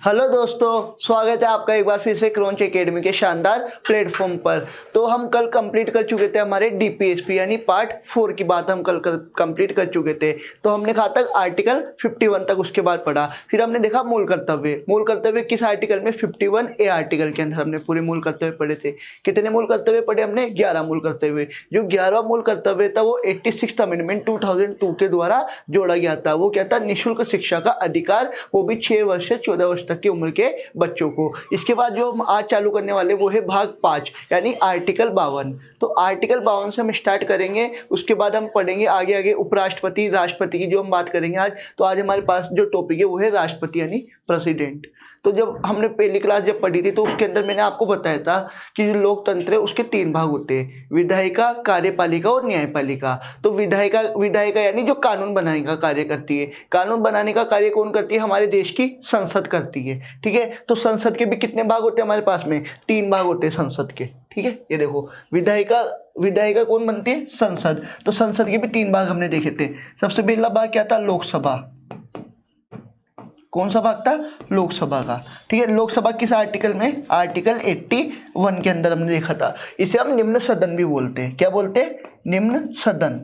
Hello दोस्तों, स्वागत है आपका एक बार फिर से क्रॉन्च एकेडमी के शानदार प्लेटफॉर्म पर। तो हम कल कंप्लीट कर चुके थे हमारे डीपीएसपी यानी पार्ट 4 की बात हम कल कंप्लीट कर चुके थे। तो हमने कहा तक आर्टिकल 51 तक उसके बाद पढ़ा। फिर हमने देखा मूल कर्तव्य किस आर्टिकल में, 51A आर्टिकल के अंदर हमने पूरे मूल कर्तव्य पढ़े थे। कितने मूल कर्तव्य पढ़े हमने? 11 मूल कर्तव्य। जो 11वां मूल कर्तव्य था वो 86th अमेंडमेंट 2002 के द्वारा जोड़ा गया था। वो क्या था? निःशुल्क शिक्षा का अधिकार, वो भी 6 वर्ष से 14 वर्ष तक की उम्र के बच्चों को। इसके बाद जो हम आज चालू करने वाले वो है भाग 5 यानी आर्टिकल 52। तो आर्टिकल 52 से हम स्टार्ट करेंगे, उसके बाद हम पढ़ेंगे आगे आगे उपराष्ट्रपति राष्ट्रपति की जो हम बात करेंगे आज। तो आज हमारे पास जो टॉपिक है वो है राष्ट्रपति यानी प्रेसिडेंट। तो जब हमने पहली क्लास जब पढ़ी थी तो उसके अंदर मैंने आपको बताया था कि जो लोकतंत्र है उसके 3 भाग होते हैं, विधायिका, कार्यपालिका और न्यायपालिका। तो विधायिका यानी जो कानून बनाने का कार्य करती है। कानून बनाने का कार्य कौन करती है? हमारे देश की संसद करती है। ठीक है, तो संसद के भी कितने भाग होते हैं हमारे पास में? 3 भाग होते हैं संसद के। ठीक है, ये देखो विधायिका कौन बनती है? संसद। तो संसद के भी 3 भाग हमने देखे थे। सबसे पहला भाग क्या था? लोकसभा। कौन सा भाग था? लोकसभा का। ठीक है, लोकसभा किस आर्टिकल में? आर्टिकल 81 के अंदर हमने देखा था। इसे हम निम्न सदन भी बोलते हैं। क्या बोलते हैं? निम्न सदन।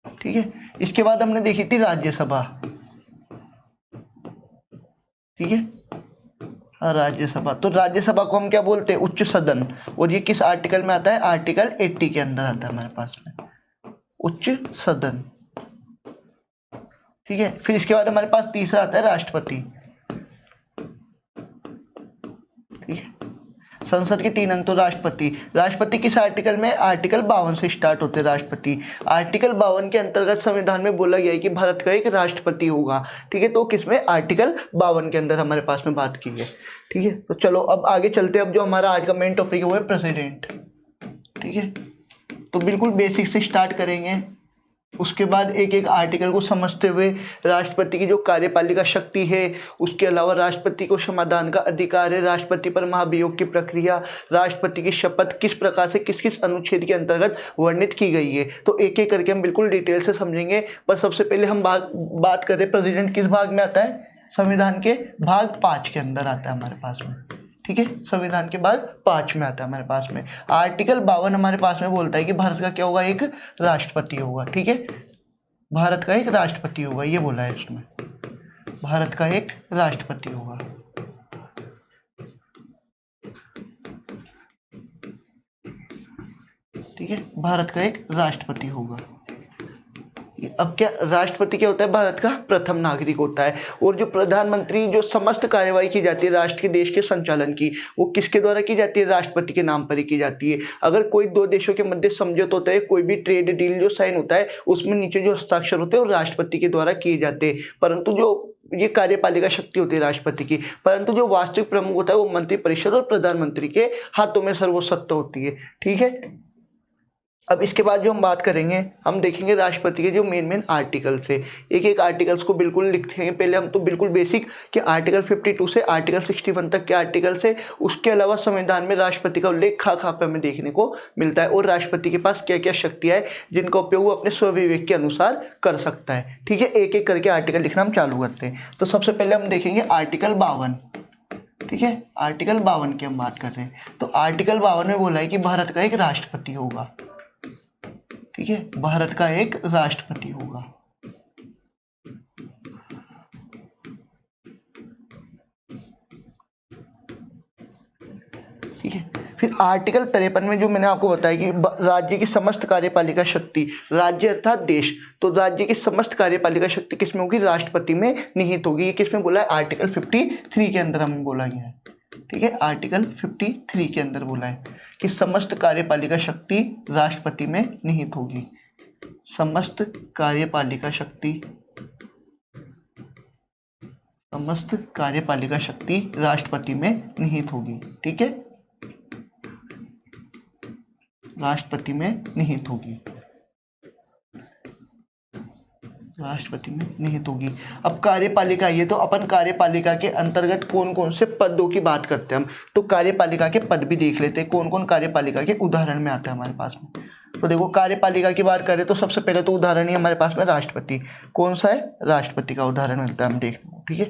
ठीक है, इसके बाद हमने देखी थी राज्यसभा। ठीक है, राज्यसभा। तो राज्यसभा को हम क्या बोलते हैं? उच्च सदन। और ये किस आर्टिकल में आता है? आर्टिकल 80 के अंदर आता है हमारे पास में, उच्च सदन। ठीक है, फिर इसके बाद हमारे पास तीसरा आता है राष्ट्रपति। ठीक है, संसद के 3 अंग। तो राष्ट्रपति किस आर्टिकल में? आर्टिकल 52 से स्टार्ट होते हैं राष्ट्रपति। आर्टिकल 52 के अंतर्गत संविधान में बोला गया है कि भारत का एक राष्ट्रपति होगा। ठीक है, तो किसमें? आर्टिकल 52 के अंदर हमारे पास में बात की है। ठीक है, तो चलो अब आगे चलते हैं। अब जो हमारा आज का मेन टॉपिक है वो है प्रेसिडेंट। ठीक है, तो बिल्कुल बेसिक से स्टार्ट करेंगे, उसके बाद एक एक आर्टिकल को समझते हुए राष्ट्रपति की जो कार्यपालिका शक्ति है, उसके अलावा राष्ट्रपति को समाधान का अधिकार है, राष्ट्रपति पर महाभियोग की प्रक्रिया, राष्ट्रपति की शपथ किस प्रकार से किस किस अनुच्छेद के अंतर्गत वर्णित की गई है, तो एक एक करके हम बिल्कुल डिटेल से समझेंगे। पर सबसे पहले हम बात करें प्रेसिडेंट किस भाग में आता है? संविधान के भाग 5 के अंदर आता है हमारे पास में। ठीक है, संविधान के भाग 5 में आता है हमारे पास में। आर्टिकल 52 हमारे पास में बोलता है कि भारत का क्या होगा? एक राष्ट्रपति होगा। ठीक है, भारत का एक राष्ट्रपति होगा, ये बोला है इसमें, भारत का एक राष्ट्रपति होगा। ठीक है, भारत का एक राष्ट्रपति होगा। अब क्या राष्ट्रपति क्या होता है? भारत का प्रथम नागरिक होता है। और जो प्रधानमंत्री जो समस्त कार्यवाही की जाती है राष्ट्र के देश के संचालन की, वो किसके द्वारा की जाती है? राष्ट्रपति के नाम पर ही की जाती है। अगर कोई 2 देशों के मध्य समझौता होता है, कोई भी ट्रेड डील जो साइन होता है, उसमें नीचे जो हस्ताक्षर होते हैं वो राष्ट्रपति के द्वारा किए जाते हैं। परंतु जो ये कार्यपालिका शक्ति होती है राष्ट्रपति की, परंतु जो वास्तविक प्रमुख होता है वो मंत्रिपरिषद और प्रधानमंत्री के हाथों में सर्वोच्च सत्ता होती है। ठीक है, अब इसके बाद जो हम बात करेंगे, हम देखेंगे राष्ट्रपति के जो मेन आर्टिकल्स है। एक एक आर्टिकल्स को बिल्कुल लिखेंगे। पहले हम तो बिल्कुल बेसिक कि आर्टिकल 52 से आर्टिकल 61 तक के आर्टिकल्स है। उसके अलावा संविधान में राष्ट्रपति का उल्लेख खा पे हमें देखने को मिलता है, और राष्ट्रपति के पास क्या क्या शक्तियाँ है जिनका उपयोग वो अपने स्वविवेक के अनुसार कर सकता है। ठीक है, एक एक करके आर्टिकल लिखना हम चालू करते हैं। तो सबसे पहले हम देखेंगे आर्टिकल 52। ठीक है, आर्टिकल 52 की हम बात कर रहे हैं। तो आर्टिकल 52 में बोला है कि भारत का एक राष्ट्रपति होगा। ठीक है, भारत का एक राष्ट्रपति होगा। ठीक है, फिर आर्टिकल 53 में जो मैंने आपको बताया कि राज्य की समस्त कार्यपालिका शक्ति, राज्य अर्थात देश, तो राज्य की समस्त कार्यपालिका शक्ति किसमें होगी? राष्ट्रपति में निहित होगी। ये किसमें बोला है? आर्टिकल 53 के अंदर हमें बोला गया है। ठीक है, आर्टिकल 53 के अंदर बोला है कि समस्त कार्यपालिका शक्ति राष्ट्रपति में निहित होगी। समस्त कार्यपालिका शक्ति राष्ट्रपति में निहित होगी। ठीक है, राष्ट्रपति में निहित होगी। राष्ट्रपति में निहित होगी। अब कार्यपालिका, ये तो अपन कार्यपालिका के अंतर्गत कौन कौन से पदों की बात करते हैं हम, तो कार्यपालिका के पद भी देख लेते हैं कौन कौन कार्यपालिका के उदाहरण में आता है हमारे पास में। तो देखो कार्यपालिका की बात करें तो सबसे पहले तो उदाहरण ही हमारे पास में राष्ट्रपति। कौन सा है? राष्ट्रपति का उदाहरण मिलता है हम देख। ठीक है,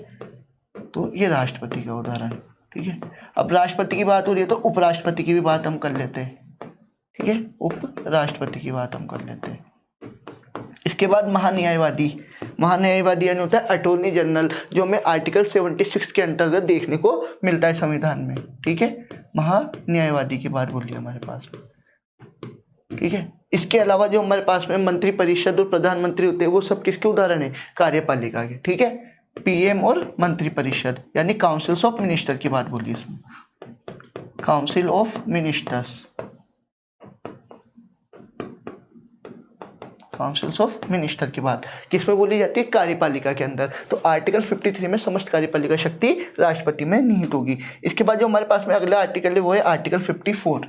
तो ये राष्ट्रपति का उदाहरण, ठीक है। अब राष्ट्रपति की बात हो रही है तो उपराष्ट्रपति की भी बात हम कर लेते हैं, ठीक है, उपराष्ट्रपति की बात हम कर लेते हैं। इसके बाद महान्यायवादी, महान्यायवादी यानी होता है अटॉर्नी जनरल, जो हमें आर्टिकल 76 के अंतर्गत देखने को मिलता है संविधान में, ठीक है। महान्यायवादी की बात बोलिए हमारे पास में, ठीक है। इसके अलावा जो हमारे पास में मंत्री परिषद और प्रधानमंत्री होते हैं वो सब किसके उदाहरण है, कार्यपालिका के, ठीक है। पीएम और मंत्री परिषद यानी काउंसिल्स ऑफ मिनिस्टर की बात बोलिए इसमें, council of ministers, councils of minister की बात किसमें बोली जाती है, कार्यपालिका के अंदर। तो आर्टिकल 53 में समस्त कार्यपालिका शक्ति राष्ट्रपति में निहित होगी। इसके बाद जो हमारे पास में अगला आर्टिकल है वो है आर्टिकल 54,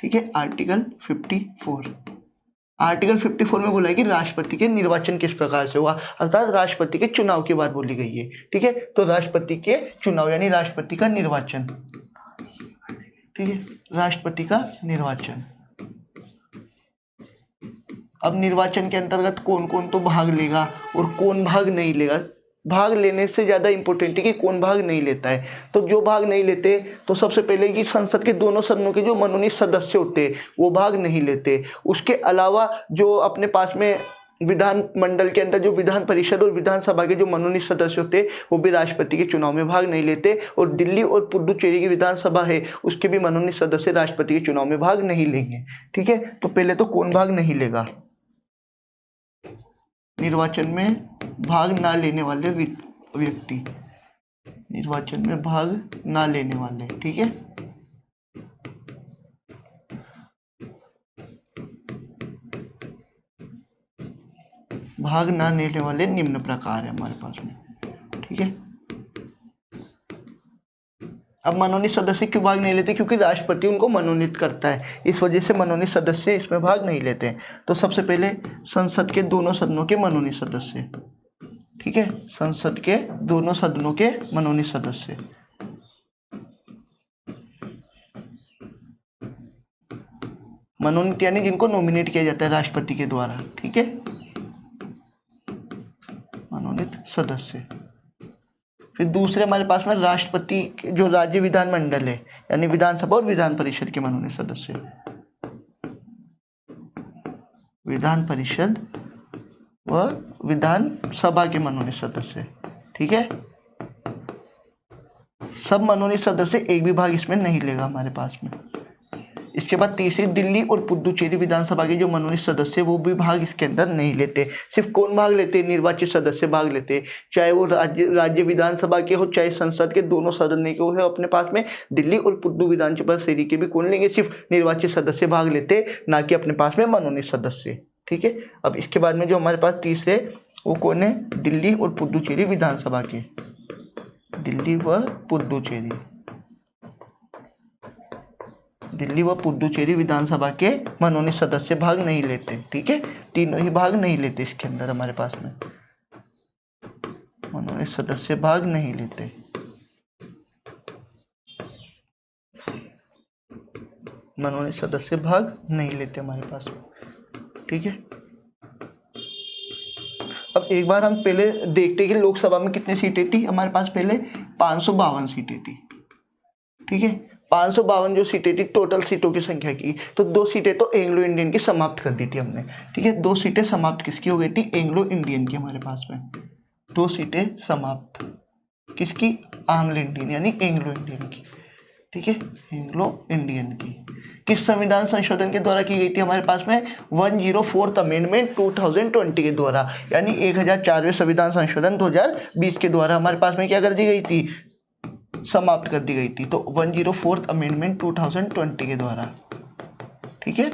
ठीक है, आर्टिकल 54। आर्टिकल 54 में बोला है कि राष्ट्रपति के निर्वाचन किस प्रकार से हुआ, अर्थात राष्ट्रपति के चुनाव की बात बोली गई है, ठीक है। तो राष्ट्रपति के चुनाव यानी राष्ट्रपति का निर्वाचन, ठीक है, राष्ट्रपति का निर्वाचन। अब निर्वाचन के अंतर्गत कौन कौन तो भाग लेगा और कौन भाग नहीं लेगा। भाग लेने से ज़्यादा इंपॉर्टेंट है कि कौन भाग नहीं लेता है। तो जो भाग नहीं लेते तो सबसे पहले कि संसद के दोनों सदनों के जो मनोनीत सदस्य होते हैं वो भाग नहीं लेते। उसके अलावा जो अपने पास में विधान मंडल के अंदर जो विधान परिषद और विधानसभा के जो मनोनीत सदस्य होते हैं वो भी राष्ट्रपति के चुनाव में भाग नहीं लेते। और दिल्ली और पुडुचेरी की विधानसभा है उसके भी मनोनीत सदस्य राष्ट्रपति के चुनाव में भाग नहीं लेंगे, ठीक है। तो पहले तो कौन भाग नहीं लेगा, निर्वाचन में भाग ना लेने वाले व्यक्ति, निर्वाचन में भाग ना लेने वाले, ठीक है। भाग ना लेने वाले निम्न प्रकार है हमारे पास में, ठीक है। अब मनोनीत सदस्य क्यों भाग नहीं लेते, क्योंकि राष्ट्रपति उनको मनोनीत करता है, इस वजह से मनोनीत सदस्य इसमें भाग नहीं लेते। तो सबसे पहले संसद के दोनों सदनों के मनोनीत सदस्य, ठीक है, संसद के दोनों सदनों के मनोनीत सदस्य, मनोनीत यानी जिनको नॉमिनेट किया जाता है राष्ट्रपति के द्वारा, ठीक है, मनोनीत सदस्य। फिर दूसरे हमारे पास में राष्ट्रपति जो राज्य विधानमंडल है यानी विधानसभा और विधान परिषद के मनोनीत सदस्य, विधान परिषद व विधानसभा के मनोनीत सदस्य, ठीक है। सब मनोनीत सदस्य एक भी भाग इसमें नहीं लेगा हमारे पास में। इसके बाद तीसरी दिल्ली और पुडुचेरी विधानसभा के जो मनोनीत सदस्य वो भी भाग इसके अंदर नहीं लेते। सिर्फ कौन भाग लेते, निर्वाचित सदस्य भाग लेते, चाहे वो राज्य विधानसभा के हो चाहे संसद के दोनों सदन के हो अपने पास में। दिल्ली और पुडु विधानसभा शहरी के भी कौन लेंगे, सिर्फ निर्वाचित सदस्य भाग लेते, ना कि अपने पास में मनोनीत सदस्य, ठीक है। अब इसके बाद में जो हमारे पास तीसरे वो कौन है, दिल्ली और पुडुचेरी विधानसभा के, दिल्ली व पुडुचेरी, दिल्ली व पुडुचेरी विधानसभा के मनोनीत सदस्य भाग नहीं लेते, ठीक है। तीनों ही भाग नहीं लेते इसके अंदर हमारे पास में, मनोनीत सदस्य भाग नहीं लेते। मनोनीत सदस्य भाग नहीं लेते हमारे पास में, ठीक है। अब एक बार हम पहले देखते हैं कि लोकसभा में कितनी सीटें थी हमारे पास, पहले 552 सीटें थी, ठीक है। 552 जो सीटें थी टोटल सीटों की संख्या की, तो 2 सीटें तो एंग्लो इंडियन की समाप्त कर दी थी हमने, ठीक है। 2 सीटें समाप्त किसकी हो गई थी, एंग्लो इंडियन की हमारे पास में। 2 सीटें समाप्त किसकी, आंग्ल इंडियन यानी एंग्लो इंडियन की, ठीक है, एंग्लो इंडियन की। किस संविधान संशोधन के द्वारा की गई थी हमारे पास में, 104th अमेंडमेंट 2020 के द्वारा, यानी 1004वें संविधान संशोधन 2020 के द्वारा हमारे पास में क्या कर दी गई थी, समाप्त कर दी गई थी। तो 104th अमेंडमेंट 2020 के द्वारा, ठीक है,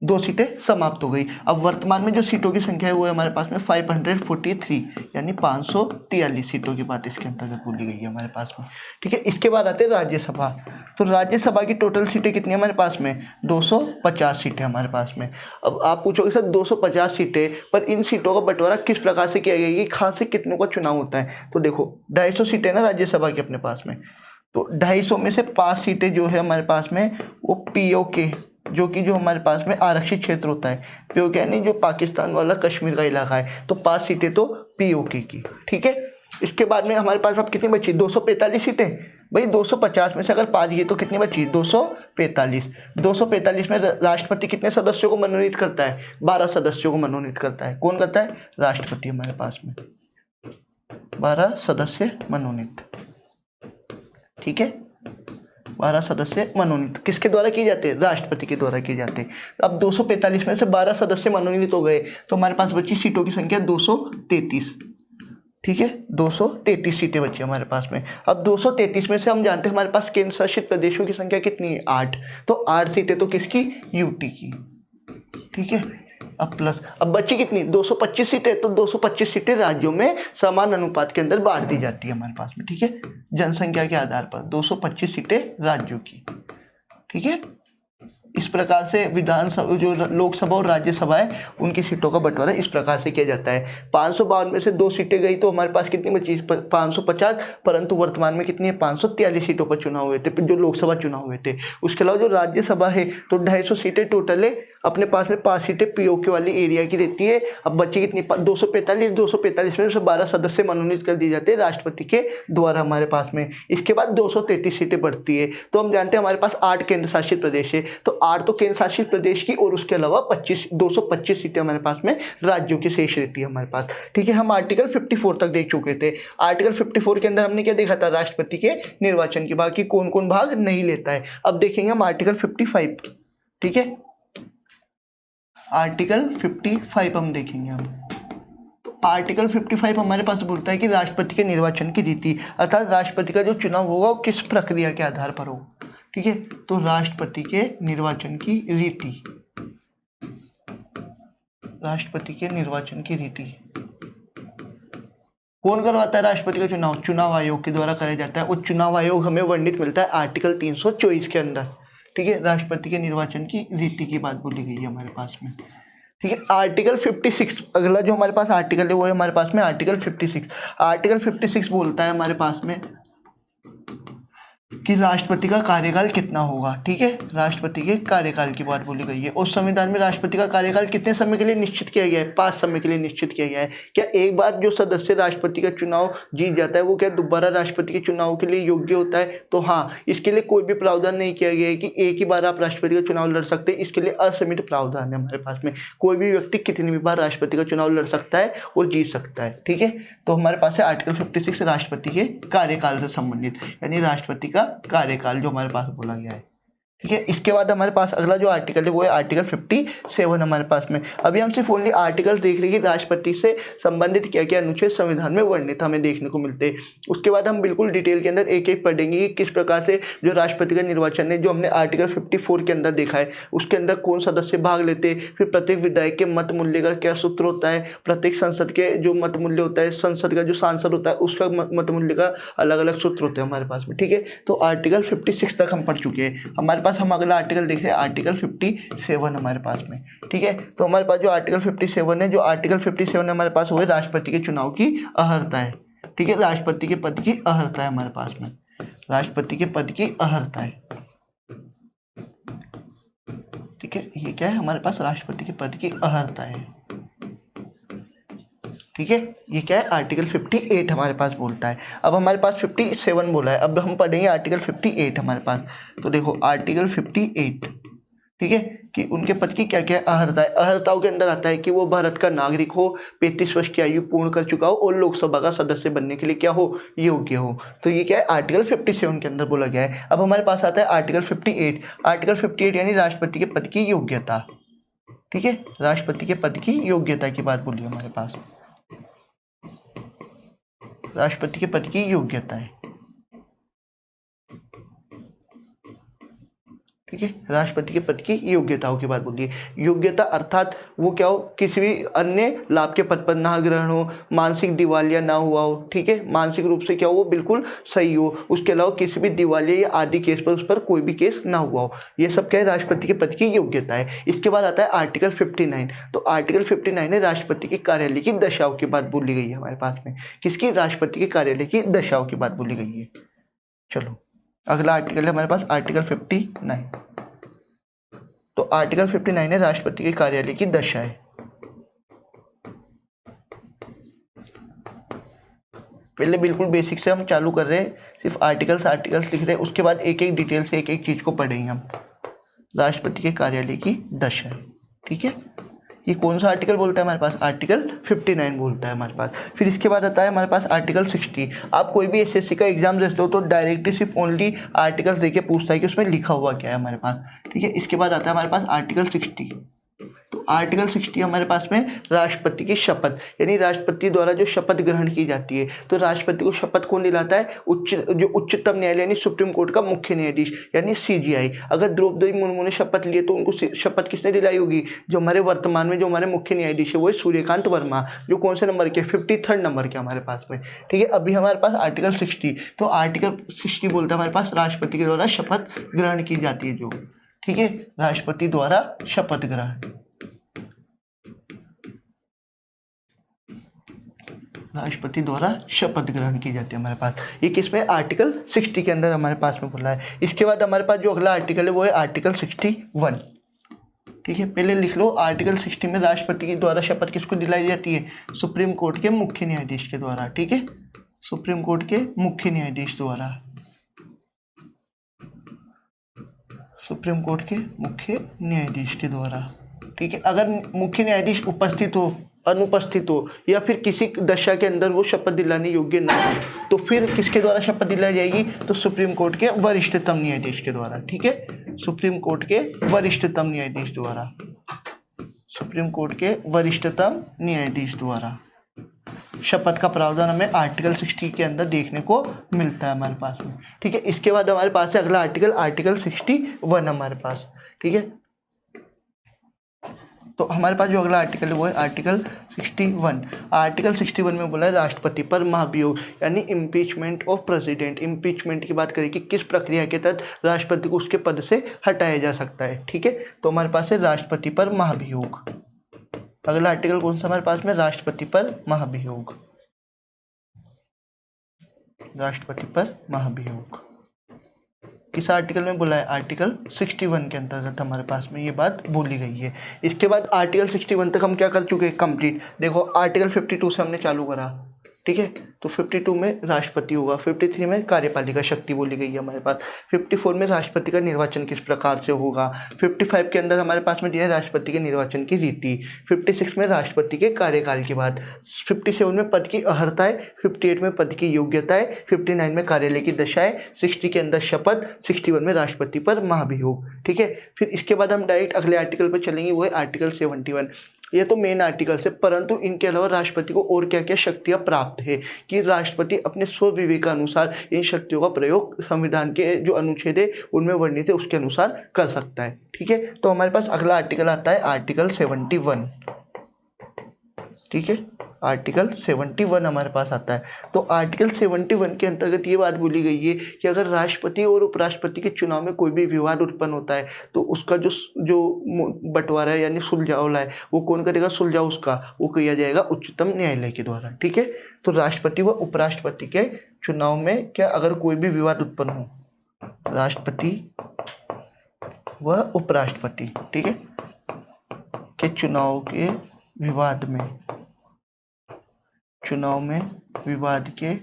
2 सीटें समाप्त हो गई। अब वर्तमान में जो सीटों की संख्या है वो है हमारे पास में 543 यानी 543 सीटों की बात इसके अंतर्गत बोली गई है हमारे पास में, ठीक है। इसके बाद आते हैं राज्यसभा। तो राज्यसभा की टोटल सीटें कितनी है हमारे पास में, 250 सीटें हमारे पास में। अब आप पूछोगे सर 250 सीटें, पर इन सीटों का बंटवारा किस प्रकार से किया गया है, खास से कितनों का चुनाव होता है। तो देखो 250 सीटें ना राज्यसभा की अपने पास में, तो 250 में से 5 सीटें जो है हमारे पास में वो पीओके, जो कि जो हमारे पास में आरक्षित क्षेत्र होता है, पीओके यानी जो पाकिस्तान वाला कश्मीर का इलाका है, तो 5 सीटें तो पीओके की, ठीक है। इसके बाद में हमारे पास अब कितनी बची, 245 सीटें। भाई 250 में से अगर 5 गई तो कितनी बची, 245। 245 में राष्ट्रपति कितने सदस्यों को मनोनीत करता है, 12 सदस्यों को मनोनीत करता है। कौन करता है, राष्ट्रपति हमारे पास में 12 सदस्य मनोनीत। ठीक है, 12 सदस्य मनोनीत किसके द्वारा किए जाते हैं, राष्ट्रपति के द्वारा किए जाते हैं। अब 245 में से 12 सदस्य मनोनीत हो गए तो हमारे पास बची सीटों की संख्या 233। ठीक है, 233 सीटें बची हमारे पास में। अब 233 में से हम जानते हैं हमारे पास केंद्र शासित प्रदेशों की संख्या कितनी है, 8। तो 8 सीटें तो किसकी, यूटी की। ठीक है, अब प्लस, अब बची कितनी, 225 सीटें। तो 225 सीटें राज्यों में समान अनुपात के अंदर बांट दी जाती है हमारे पास में। ठीक है, जनसंख्या के आधार पर 225 सीटें राज्यों की। ठीक है, इस प्रकार से विधानसभा, जो लोकसभा और राज्यसभा है, उनकी सीटों का बंटवारा इस प्रकार से किया जाता है। 552 में से 2 सीटें गई तो हमारे पास कितनी बची, 550। परंतु वर्तमान में कितनी है, 543 सीटों पर चुनाव हुए थे, जो लोकसभा चुनाव हुए थे। उसके अलावा जो राज्यसभा है तो 250 सीटें टोटल है। अपने पास में 5 सीटें पीओके वाली एरिया की रहती है। अब बची कितनी, 245 में से 12 सदस्य मनोनीत कर दिए जाते हैं राष्ट्रपति के द्वारा हमारे पास में। इसके बाद 233 सीटें बढ़ती है। तो हम जानते हैं हमारे पास 8 केंद्र शासित प्रदेश है, तो 8 तो केंद्र शासित प्रदेश की, और उसके अलावा 225 सीटें हमारे पास में राज्यों की शेष रहती है हमारे पास। ठीक है, हम आर्टिकल 54 तक देख चुके थे। आर्टिकल 54 के अंदर हमने क्या देखा था, राष्ट्रपति के निर्वाचन की, बाकी कौन कौन भाग नहीं लेता है। अब देखेंगे हम आर्टिकल 55। ठीक है, आर्टिकल 55 हम देखेंगे हम। आर्टिकल 55 हमारे पास बोलता है कि राष्ट्रपति के निर्वाचन की रीति, अर्थात राष्ट्रपति का जो चुनाव होगा वो किस प्रक्रिया के आधार पर हो। ठीक है, तो राष्ट्रपति के निर्वाचन की रीति, राष्ट्रपति के निर्वाचन की रीति कौन करवाता है, राष्ट्रपति का चुनाव, चुनाव आयोग के द्वारा कराया जाता है। और चुनाव आयोग हमें वर्णित मिलता है आर्टिकल 324 के अंदर। ठीक है, राष्ट्रपति के निर्वाचन की रीति की बात बोली गई है हमारे पास में। ठीक है, आर्टिकल 56 अगला जो हमारे पास आर्टिकल है वो है हमारे पास में आर्टिकल 56। आर्टिकल 56 बोलता है हमारे पास में कि राष्ट्रपति का कार्यकाल कितना होगा। ठीक है, राष्ट्रपति के कार्यकाल की बात बोली गई है। और संविधान में राष्ट्रपति का कार्यकाल कितने समय के लिए निश्चित किया गया है, 5 समय के लिए निश्चित किया गया है। क्या एक बार जो सदस्य राष्ट्रपति का चुनाव जीत जाता है वो क्या दोबारा राष्ट्रपति के चुनाव के लिए योग्य होता है, तो हाँ, इसके लिए कोई भी प्रावधान नहीं किया गया है कि एक ही बार आप राष्ट्रपति का चुनाव लड़ सकते हैं। इसके लिए असीमित प्रावधान है हमारे पास में, कोई भी व्यक्ति कितनी भी बार राष्ट्रपति का चुनाव लड़ सकता है और जीत सकता है। ठीक है, तो हमारे पास है आर्टिकल 56 राष्ट्रपति के कार्यकाल से संबंधित, यानी राष्ट्रपति का कार्यकाल जो हमारे पास बोला गया है। ठीक है, इसके बाद हमारे पास अगला जो आर्टिकल है वो है आर्टिकल 57 हमारे पास में। अभी हम सिर्फ ओनली आर्टिकल देख रहे हैं कि राष्ट्रपति से संबंधित क्या क्या अनुच्छेद संविधान में वर्णित हमें देखने को मिलते हैं। उसके बाद हम बिल्कुल डिटेल के अंदर एक एक पढ़ेंगे कि किस प्रकार से जो राष्ट्रपति का निर्वाचन है, जो हमने आर्टिकल 54 के अंदर देखा है, उसके अंदर कौन सदस्य भाग लेते हैं, फिर प्रत्येक विधायक के मत मूल्य का क्या सूत्र होता है, प्रत्येक संसद के जो मत मूल्य होता है, संसद का जो सांसद होता है उसका मत मूल्य का अलग अलग सूत्र होते हैं हमारे पास में। ठीक है, तो आर्टिकल 56 तक हम पढ़ चुके हैं। हमारे पास हम अगला आर्टिकल देख रहे हैं आर्टिकल 57 हमारे पास में। ठीक है, तो हमारे पास जो आर्टिकल 57 है, जो आर्टिकल 57 हमारे पास वो है राष्ट्रपति के चुनाव की अहर्ता है। ठीक है, राष्ट्रपति के पद की अहर्ता है हमारे पास में, राष्ट्रपति के पद की अहर्ता है। ठीक है, ये क्या है हमारे पास, राष्ट्रपति के पद की अहर्ता है। ठीक है, ये क्या है, आर्टिकल 58 हमारे पास बोलता है। अब हमारे पास 57 बोला है, अब हम पढ़ेंगे आर्टिकल 58 हमारे पास। तो देखो आर्टिकल 58, ठीक है, कि उनके पद की क्या क्या अहर्ता है। अहर्ताओं के अंदर आता है कि वो भारत का नागरिक हो, 35 वर्ष की आयु पूर्ण कर चुका हो और लोकसभा का सदस्य बनने के लिए क्या हो, योग्य हो। तो ये क्या है, आर्टिकल 57 के अंदर बोला गया है। अब हमारे पास आता है आर्टिकल 58। आर्टिकल 58 यानी राष्ट्रपति के पद की योग्यता। ठीक है, राष्ट्रपति के पद की योग्यता की बात बोली हमारे पास, राष्ट्रपति के पद की योग्यता है। ठीक है, राष्ट्रपति के पद की योग्यताओं की बात बोलिए। योग्यता अर्थात वो क्या हो, किसी भी अन्य लाभ के पद पर ना ग्रहण हो, मानसिक दिवालिया ना हुआ हो। ठीक है, मानसिक रूप से क्या हो, वो बिल्कुल सही हो। उसके अलावा किसी भी दिवालिया या आदि केस पर उस पर कोई भी केस ना हुआ हो। ये सब क्या है, राष्ट्रपति के पद की योग्यता है। इसके बाद आता है आर्टिकल 59। तो आर्टिकल 59 है राष्ट्रपति के कार्यालय की दशाओं की बात बोली गई है हमारे पास में। किसकी, राष्ट्रपति के कार्यालय की दशाओं की बात बोली गई है। चलो अगला आर्टिकल है हमारे पास आर्टिकल 59। तो आर्टिकल 59 है राष्ट्रपति के कार्यालय की दशाएं। पहले बिल्कुल बेसिक से हम चालू कर रहे हैं, सिर्फ आर्टिकल्स लिख रहे हैं, उसके बाद एक एक डिटेल से एक एक चीज़ को पढ़ेंगे हम। राष्ट्रपति के कार्यालय की दशा, ठीक है। ये कौन सा आर्टिकल बोलता है हमारे पास? आर्टिकल 59 बोलता है हमारे पास। फिर इसके बाद आता है हमारे पास आर्टिकल 60। आप कोई भी एसएससी का एग्जाम देते हो तो डायरेक्टली सिर्फ ओनली आर्टिकल्स देके पूछता है कि उसमें लिखा हुआ क्या है हमारे पास, ठीक है। इसके बाद आता है हमारे पास आर्टिकल 60। तो आर्टिकल 60 हमारे पास में राष्ट्रपति की शपथ, यानी राष्ट्रपति द्वारा जो शपथ ग्रहण की जाती है। तो राष्ट्रपति को शपथ कौन दिलाता है? उच्चतम न्यायालय यानी सुप्रीम कोर्ट का मुख्य न्यायाधीश यानी सीजीआई। अगर द्रौपदी मुर्मू ने शपथ लिए तो उनको शपथ किसने दिलाई होगी? जो हमारे वर्तमान में जो हमारे मुख्य न्यायाधीश है वो है सूर्यकांत वर्मा, जो कौन से नंबर के? 53rd नंबर के हमारे पास में, ठीक है। अभी हमारे पास आर्टिकल 60, तो आर्टिकल 60 बोलता है हमारे पास राष्ट्रपति के द्वारा शपथ ग्रहण की जाती है जो, ठीक है। राष्ट्रपति द्वारा शपथ ग्रहण, राष्ट्रपति द्वारा शपथ ग्रहण की जाती है हमारे पास। ये किसमें? आर्टिकल 60 के अंदर हमारे पास में बोला है। इसके बाद हमारे पास जो अगला आर्टिकल है वो है आर्टिकल 61, ठीक है। पहले लिख लो, आर्टिकल 60 में राष्ट्रपति के द्वारा शपथ किसको दिलाई जाती है? सुप्रीम कोर्ट के मुख्य न्यायाधीश के द्वारा, ठीक है। सुप्रीम कोर्ट के मुख्य न्यायाधीश द्वारा, सुप्रीम कोर्ट के मुख्य न्यायाधीश के द्वारा, ठीक है। अगर मुख्य न्यायाधीश उपस्थित हो, अनुपस्थित हो या फिर किसी दशा के अंदर वो शपथ दिलाने योग्य ना हो तो फिर किसके द्वारा शपथ दिलाई जाएगी? तो सुप्रीम कोर्ट के वरिष्ठतम न्यायाधीश के द्वारा, ठीक है। सुप्रीम कोर्ट के वरिष्ठतम न्यायाधीश द्वारा, सुप्रीम कोर्ट के वरिष्ठतम न्यायाधीश द्वारा शपथ का प्रावधान हमें आर्टिकल 60 के अंदर देखने को मिलता है हमारे पास में, ठीक है। इसके बाद हमारे पास है अगला आर्टिकल, आर्टिकल 61 हमारे पास, ठीक है। तो हमारे पास जो अगला आर्टिकल है वो है आर्टिकल 61। आर्टिकल 61 में बोला है राष्ट्रपति पर महाभियोग यानी इम्पीचमेंट ऑफ प्रेसिडेंट। इम्पीचमेंट की बात करें कि किस प्रक्रिया के तहत राष्ट्रपति को उसके पद से हटाया जा सकता है, ठीक है। तो हमारे पास है राष्ट्रपति पर महाभियोग। अगला आर्टिकल कौन सा हमारे पास में? राष्ट्रपति पर महाभियोग, राष्ट्रपति पर महाभियोग। किस आर्टिकल में बोला है? आर्टिकल 61 के अंतर्गत हमारे पास में ये बात बोली गई है। इसके बाद आर्टिकल 61 तक हम क्या कर चुके हैं? कंप्लीट। देखो आर्टिकल 52 से हमने चालू करा, ठीक है। तो 52 में राष्ट्रपति होगा, 53 में कार्यपालिका शक्ति बोली गई है हमारे पास, 54 में राष्ट्रपति का निर्वाचन किस प्रकार से होगा, 55 के अंदर हमारे पास में दिया है राष्ट्रपति के निर्वाचन की रीति, 56 में राष्ट्रपति के कार्यकाल की बात, 57 में पद की अर्हताएं, 58 में पद की योग्यताएं, 59 में कार्यालय की दशाएं, 60 के अंदर शपथ, 61 में राष्ट्रपति पर महाभियोग, ठीक है। फिर इसके बाद हम डायरेक्ट अगले आर्टिकल पर चलेंगे, वो है आर्टिकल 71। ये तो मेन आर्टिकल्स है, परंतु इनके अलावा राष्ट्रपति को और क्या क्या शक्तियां प्राप्त है कि राष्ट्रपति अपने स्वविवेकानुसार इन शक्तियों का प्रयोग संविधान के जो अनुच्छेद है उनमें वर्णित है उसके अनुसार कर सकता है, ठीक है। तो हमारे पास अगला आर्टिकल आता है आर्टिकल 71, ठीक है। आर्टिकल 71 हमारे पास आता है। तो आर्टिकल 71 के अंतर्गत ये बात बोली गई है कि अगर राष्ट्रपति और उपराष्ट्रपति के चुनाव में कोई भी विवाद उत्पन्न होता है तो उसका जो बंटवारा है यानी सुलझावला है वो कौन करेगा? सुलझाव उसका वो किया जाएगा उच्चतम न्यायालय के द्वारा, ठीक है। तो राष्ट्रपति व उपराष्ट्रपति के चुनाव में क्या अगर कोई भी विवाद उत्पन्न हो, राष्ट्रपति व उपराष्ट्रपति, ठीक है, के चुनाव के विवाद में, चुनाव में विवाद के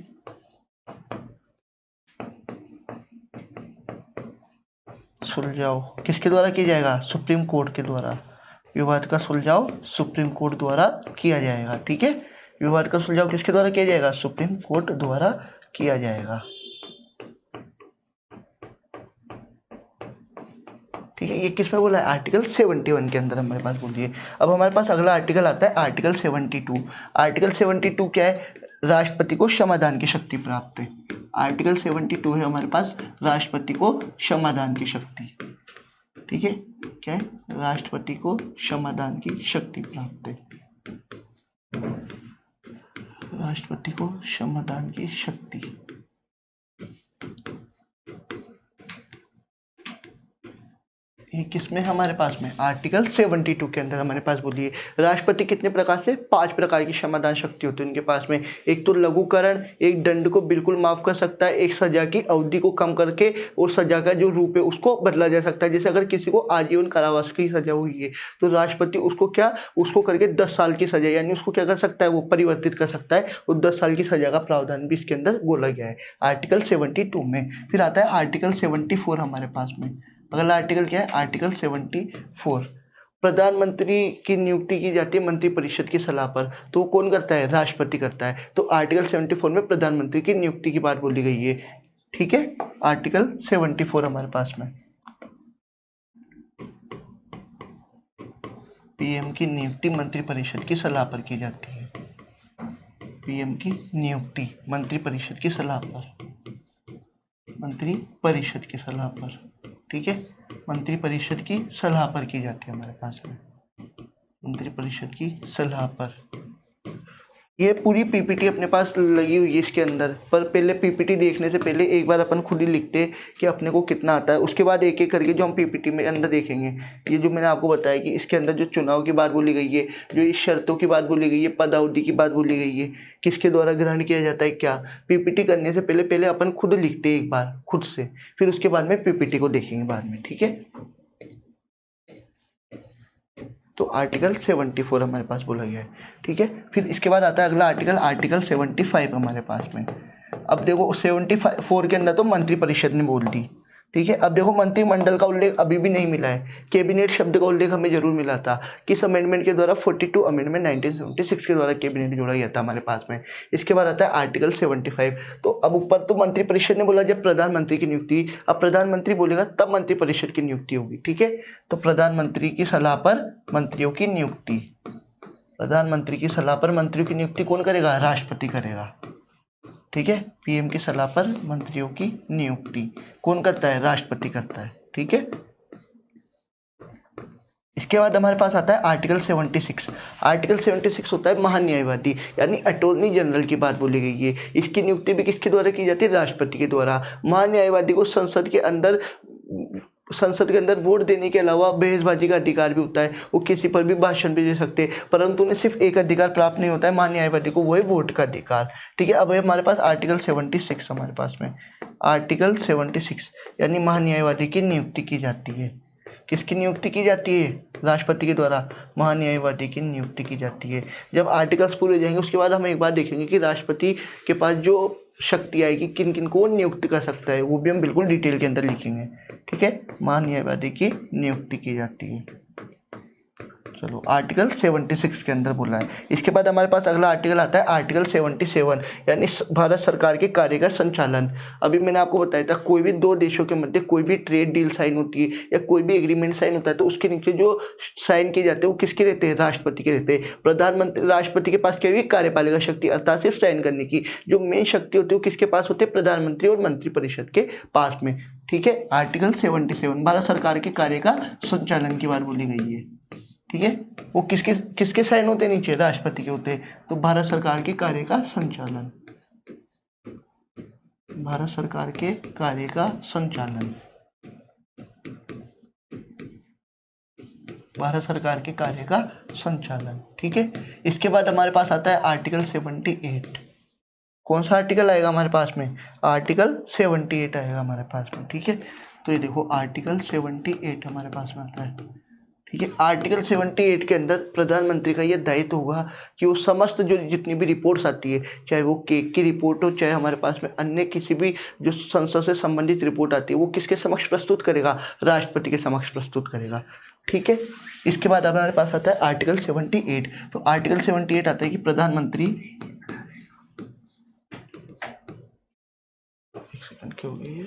सुलझाव किसके द्वारा किया जाएगा? सुप्रीम कोर्ट के द्वारा। विवाद का सुलझाव सुप्रीम कोर्ट द्वारा किया जाएगा, ठीक है। विवाद का सुलझाव किसके द्वारा किया जाएगा? सुप्रीम कोर्ट द्वारा किया जाएगा, ठीक है। ये किसमें बोला है? आर्टिकल 71 के अंदर हमारे पास बोलिए। अब हमारे पास अगला आर्टिकल आता है आर्टिकल 72। आर्टिकल 72 क्या है? राष्ट्रपति को क्षमादान की शक्ति प्राप्त है। आर्टिकल 72 है हमारे पास राष्ट्रपति को क्षमादान की शक्ति, ठीक है। क्या है? राष्ट्रपति को क्षमादान की शक्ति प्राप्त है, राष्ट्रपति को क्षमादान की शक्ति। ये किसमें हमारे पास में आर्टिकल 72 के अंदर हमारे पास बोलिए राष्ट्रपति कितने प्रकार से 5 प्रकार की क्षमादान शक्ति होती है उनके पास में। एक तो लघुकरण, एक दंड को बिल्कुल माफ कर सकता है, एक सजा की अवधि को कम करके और सजा का जो रूप है उसको बदला जा सकता है। जैसे अगर किसी को आजीवन कारावास की सजा हुई है तो राष्ट्रपति उसको करके 10 साल की सजा यानी उसको क्या कर सकता है, वो परिवर्तित कर सकता है और 10 साल की सजा का प्रावधान भी इसके अंदर बोला गया है आर्टिकल 72 में। फिर आता है आर्टिकल 74 हमारे पास में। अगला आर्टिकल क्या है, आर्टिकल 74। प्रधानमंत्री की नियुक्ति की जाती है मंत्रिपरिषद की सलाह पर, तो वो कौन करता है, राष्ट्रपति करता है। तो आर्टिकल 74 में प्रधानमंत्री की नियुक्ति की बात बोली गई है। ठीक है, आर्टिकल 74 हमारे पास में पीएम की नियुक्ति मंत्रिपरिषद की सलाह पर की जाती है। पीएम की नियुक्ति मंत्रिपरिषद की सलाह पर, मंत्रिपरिषद की सलाह पर। ठीक है, मंत्रिपरिषद की सलाह पर की जाती है हमारे पास में, मंत्रिपरिषद की सलाह पर। ये पूरी पीपीटी अपने पास लगी हुई है इसके अंदर, पर पहले पीपीटी देखने से पहले एक बार अपन खुद ही लिखते कि अपने को कितना आता है, उसके बाद एक एक करके जो हम पीपीटी में अंदर देखेंगे। ये जो मैंने आपको बताया कि इसके अंदर जो चुनाव की बात बोली गई है, जो इस शर्तों की बात बोली गई है, पद अवधि की बात बोली गई है, किसके द्वारा ग्रहण किया जाता है क्या, पीपीटी करने से पहले अपन खुद लिखते एक बार खुद से, फिर उसके बाद में पीपीटी को देखेंगे बाद में। ठीक है, तो आर्टिकल 74 हमारे पास बोला गया है। ठीक है, फिर इसके बाद आता है अगला आर्टिकल, आर्टिकल 75 हमारे पास में। अब देखो 74 के अंदर तो मंत्रिपरिषद ने बोल दी। ठीक है, अब देखो मंत्रिमंडल का उल्लेख अभी भी नहीं मिला है, कैबिनेट शब्द का उल्लेख हमें जरूर मिला था। किस अमेंडमेंट के द्वारा, 42 अमेंडमेंट 1976 के द्वारा कैबिनेट जोड़ा गया था हमारे पास में। इसके बाद आता है आर्टिकल 75। तो अब ऊपर तो मंत्रिपरिषद ने बोला जब प्रधानमंत्री की नियुक्ति, अब प्रधानमंत्री बोलेगा तब मंत्रिपरिषद की नियुक्ति होगी। ठीक है, तो प्रधानमंत्री की सलाह पर मंत्रियों की नियुक्ति, प्रधानमंत्री की सलाह पर मंत्रियों की नियुक्ति कौन करेगा, राष्ट्रपति करेगा। ठीक है, पीएम की सलाह पर मंत्रियों की नियुक्ति कौन करता है, राष्ट्रपति करता है। ठीक है, इसके बाद हमारे पास आता है आर्टिकल 76। आर्टिकल 76 होता है महान्यायवादी यानी अटॉर्नी जनरल की बात बोली गई है। इसकी नियुक्ति भी किसके द्वारा की जाती है, राष्ट्रपति के द्वारा। महान्यायवादी को संसद के अंदर वोट देने के अलावा बहसबाजी का अधिकार भी होता है, वो किसी पर भी भाषण भी दे सकते हैं, परंतु उन्हें सिर्फ एक अधिकार प्राप्त नहीं होता है महान्यायवादी को, वो है वोट का अधिकार। ठीक है, अब हमारे पास आर्टिकल 76 हमारे पास में, आर्टिकल 76 यानी महान्यायवादी की नियुक्ति की जाती है। किसकी नियुक्ति की जाती है, राष्ट्रपति के द्वारा महान्यायवादी की नियुक्ति की जाती है। जब आर्टिकल्स पूरे हो जाएंगे उसके बाद हम एक बार देखेंगे कि राष्ट्रपति के पास जो शक्ति आएगी, किन किन को नियुक्त कर सकता है, वो भी हम बिल्कुल डिटेल के अंदर लिखेंगे। ठीक है, महान्यायवादी की नियुक्ति की जाती है। चलो, आर्टिकल 76 के अंदर बोला है। इसके बाद हमारे पास अगला आर्टिकल आता है आर्टिकल 77 यानी भारत सरकार के कार्य का संचालन। अभी मैंने आपको बताया था कोई भी दो देशों के मध्य कोई भी ट्रेड डील साइन होती है या कोई भी एग्रीमेंट साइन होता है तो उसके नीचे जो साइन किए जाते हैं वो किसके रहते हैं, राष्ट्रपति के रहते हैं। प्रधानमंत्री, राष्ट्रपति के पास क्या हुई, कार्यपालिका शक्ति अर्थात सिर्फ साइन करने की। जो मेन शक्ति होती है वो किसके पास होती है, प्रधानमंत्री और मंत्रिपरिषद के पास में। ठीक है, आर्टिकल 77 भारत सरकार के कार्य का संचालन की बात बोली गई है। ठीक है, वो किसके साइन होते नीचे, राष्ट्रपति के होते। तो भारत सरकार के कार्य का संचालन, भारत सरकार के कार्य का संचालन, भारत सरकार के कार्य का संचालन। ठीक है, इसके बाद हमारे पास आता है आर्टिकल 78। कौन सा आर्टिकल आएगा हमारे पास में, आर्टिकल 78 आएगा हमारे पास में। ठीक है, तो ये देखो आर्टिकल 78 हमारे पास में आता है। ठीक है, आर्टिकल 78 के अंदर प्रधानमंत्री का यह दायित्व होगा कि वो समस्त जो जितनी भी रिपोर्ट्स आती है, चाहे वो केक की रिपोर्ट हो, चाहे हमारे पास में अन्य किसी भी जो संसद से संबंधित रिपोर्ट आती है, वो किसके समक्ष प्रस्तुत करेगा, राष्ट्रपति के समक्ष प्रस्तुत करेगा। ठीक है, इसके बाद हमारे पास आता है आर्टिकल 78। तो आर्टिकल 78 आता है कि प्रधानमंत्री, एक सेकंड क्यों हो गई है,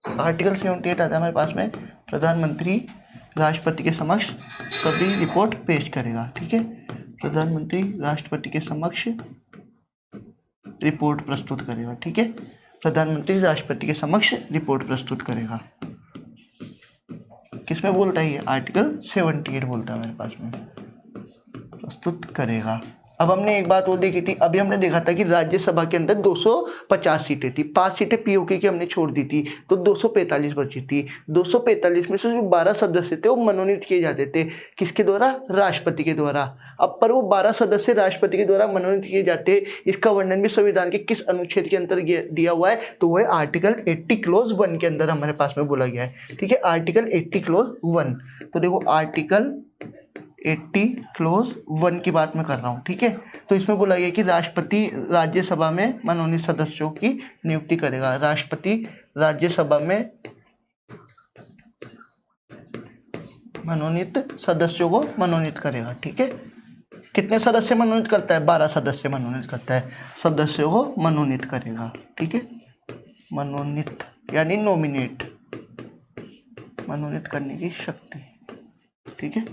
आर्टिकल 78 आता है हमारे पास में, प्रधानमंत्री राष्ट्रपति के समक्ष कभी रिपोर्ट पेश करेगा। ठीक है, प्रधानमंत्री राष्ट्रपति के समक्ष रिपोर्ट प्रस्तुत करेगा। ठीक है, प्रधानमंत्री राष्ट्रपति के समक्ष रिपोर्ट प्रस्तुत करेगा। किसमें बोलता है ये, आर्टिकल 78 बोलता है हमारे पास में, प्रस्तुत करेगा। अब हमने एक बात और देखी थी, अभी हमने देखा था कि राज्यसभा के अंदर 250 सीटें थी, 5 सीटें पीओके की हमने छोड़ दी थी, तो 245 बची थी। 245 में से जो 12 सदस्य थे वो मनोनीत किए जाते थे, किसके द्वारा? राष्ट्रपति के द्वारा। अब पर वो 12 सदस्य राष्ट्रपति के द्वारा मनोनीत किए जाते, इसका वर्णन भी संविधान के किस अनुच्छेद के अंदर दिया हुआ है? तो वो है आर्टिकल 80 क्लोज 1 के अंदर हमारे पास में बोला गया है। ठीक है, आर्टिकल 80 क्लोज 1। तो देखो आर्टिकल 80 क्लोज 1 की बात मैं कर रहा हूँ। ठीक है, तो इसमें बोला गया कि राष्ट्रपति राज्यसभा में मनोनीत सदस्यों की नियुक्ति करेगा। राष्ट्रपति राज्यसभा में मनोनीत सदस्यों को मनोनीत करेगा। ठीक है, कितने सदस्य मनोनीत करता है? 12 सदस्य मनोनीत करता है, सदस्यों को मनोनीत करेगा। ठीक है, मनोनीत यानी नॉमिनेट, मनोनीत करने की शक्ति। ठीक है,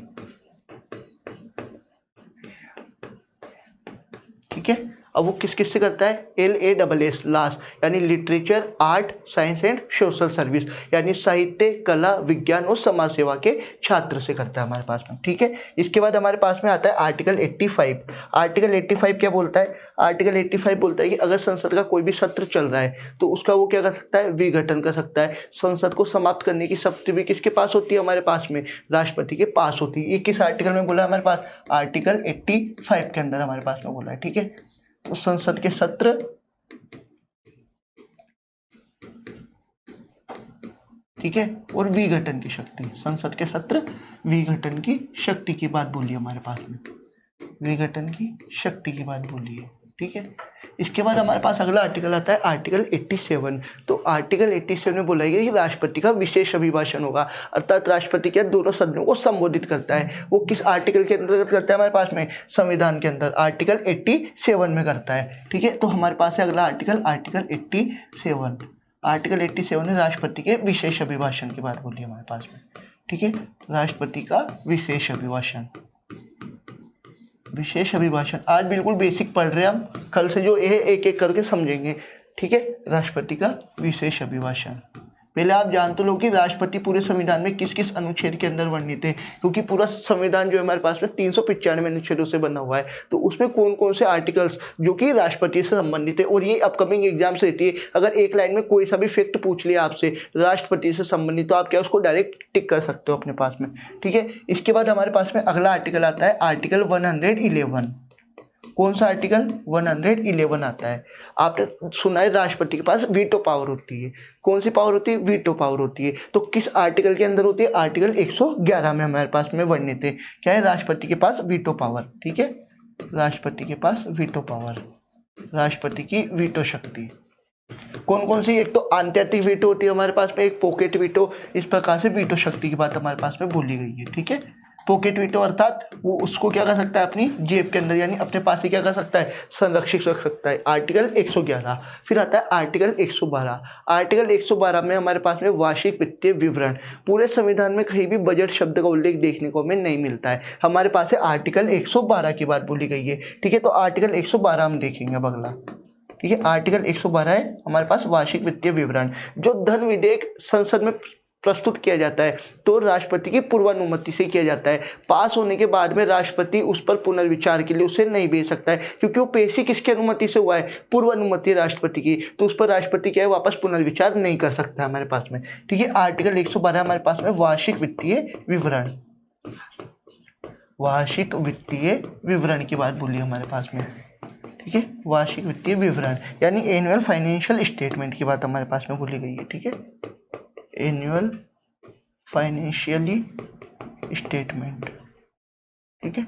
ठीक है, अब वो किस किस से करता है? LASS लास्ट यानी literature, art, science and social service यानी साहित्य, कला, विज्ञान और समाज सेवा के छात्र से करता है हमारे पास में। ठीक है, इसके बाद हमारे पास में आता है आर्टिकल 85। आर्टिकल 85 क्या बोलता है? आर्टिकल 85 बोलता है कि अगर संसद का कोई भी सत्र चल रहा है तो उसका वो क्या कर सकता है? विघटन कर सकता है। संसद को समाप्त करने की शक्ति भी किसके पास होती है? हमारे पास में राष्ट्रपति के पास होती है। ये किस आर्टिकल में बोला है हमारे पास? आर्टिकल 85 के अंदर हमारे पास में बोला है। ठीक है, तो संसद के सत्र ठीक है और विघटन की शक्ति, संसद के सत्र विघटन की शक्ति की बात बोली हमारे पास में, विघटन की शक्ति की बात बोली है। ठीक है, इसके बाद हमारे पास अगला आर्टिकल आता है आर्टिकल 87। तो आर्टिकल 87 में बोला गया कि राष्ट्रपति का विशेष अभिभाषण होगा, अर्थात राष्ट्रपति क्या दोनों सदनों को संबोधित करता है। वो किस आर्टिकल के अंतर्गत करता है? हमारे पास में संविधान के अंदर आर्टिकल 87 में करता है। ठीक है, तो हमारे पास है अगला आर्टिकल, आर्टिकल 87। आर्टिकल 87 में राष्ट्रपति के विशेष अभिभाषण की बात बोली हमारे पास में। ठीक है, राष्ट्रपति का विशेष अभिभाषण, विशेष अभिभाषण आज बिल्कुल बेसिक पढ़ रहे हैं हम, कल से जो ये एक एक करके समझेंगे। ठीक है, राष्ट्रपति का विशेष अभिभाषण। पहले आप जान तो लो कि राष्ट्रपति पूरे संविधान में किस किस अनुच्छेद के अंदर वर्णित है, क्योंकि पूरा संविधान जो है हमारे पास में 395 अनुच्छेदों से बना हुआ है। तो उसमें कौन कौन से आर्टिकल्स जो कि राष्ट्रपति से संबंधित है, और ये अपकमिंग एग्जाम्स रहती है, अगर एक लाइन में कोई सा भी फैक्ट पूछ लिया आपसे राष्ट्रपति से संबंधित तो आप क्या उसको डायरेक्ट टिक कर सकते हो अपने पास में। ठीक है, इसके बाद हमारे पास में अगला आर्टिकल आता है आर्टिकल 111। कौन सा आर्टिकल? 111 आता है। आपने सुना है राष्ट्रपति के पास वीटो पावर होती है। कौन सी पावर होती है? वीटो पावर होती है। तो किस आर्टिकल के अंदर होती है? आर्टिकल 111 में हमारे पास में वर्णित है। क्या है? राष्ट्रपति के पास वीटो पावर। ठीक है, राष्ट्रपति के पास वीटो पावर, राष्ट्रपति की वीटो शक्ति। कौन कौन सी? एक तो आंतरिक वीटो होती है हमारे पास में, एक पॉकेट वीटो। इस प्रकार से वीटो शक्ति की बात हमारे पास में बोली गई है। ठीक है, पॉकेट वीटो अर्थात वो उसको क्या कर सकता है? अपनी जेब के अंदर यानी अपने पास ही क्या कर सकता है? संरक्षित रख सकता है। आर्टिकल 111। फिर आता है आर्टिकल 112। आर्टिकल 112 में हमारे पास में वार्षिक वित्तीय विवरण। पूरे संविधान में कहीं भी बजट शब्द का उल्लेख देखने को हमें नहीं मिलता है, हमारे पास है आर्टिकल 112 की बात बोली गई है। ठीक है, तो आर्टिकल 112 हम देखेंगे अब अगला। ठीक है, आर्टिकल 112 है हमारे पास वार्षिक वित्तीय विवरण। जो धन विधेयक संसद में प्रस्तुत किया जाता है तो राष्ट्रपति की पूर्वानुमति से किया जाता है। पास होने के बाद में राष्ट्रपति उस पर पुनर्विचार के लिए उसे नहीं भेज सकता है, क्योंकि वो पेश ही किसकी अनुमति से हुआ है? पूर्वानुमति राष्ट्रपति की। तो उस पर राष्ट्रपति क्या है? वापस पुनर्विचार नहीं कर सकता है हमारे पास में। ठीक है, आर्टिकल 112 हमारे पास में वार्षिक वित्तीय विवरण, वार्षिक वित्तीय विवरण की बात बोली हमारे पास में। ठीक है, वार्षिक वित्तीय विवरण यानी एनुअल फाइनेंशियल स्टेटमेंट की बात हमारे पास में बोली गई है। ठीक है, एनुअल फाइनेंशियली स्टेटमेंट। ठीक है,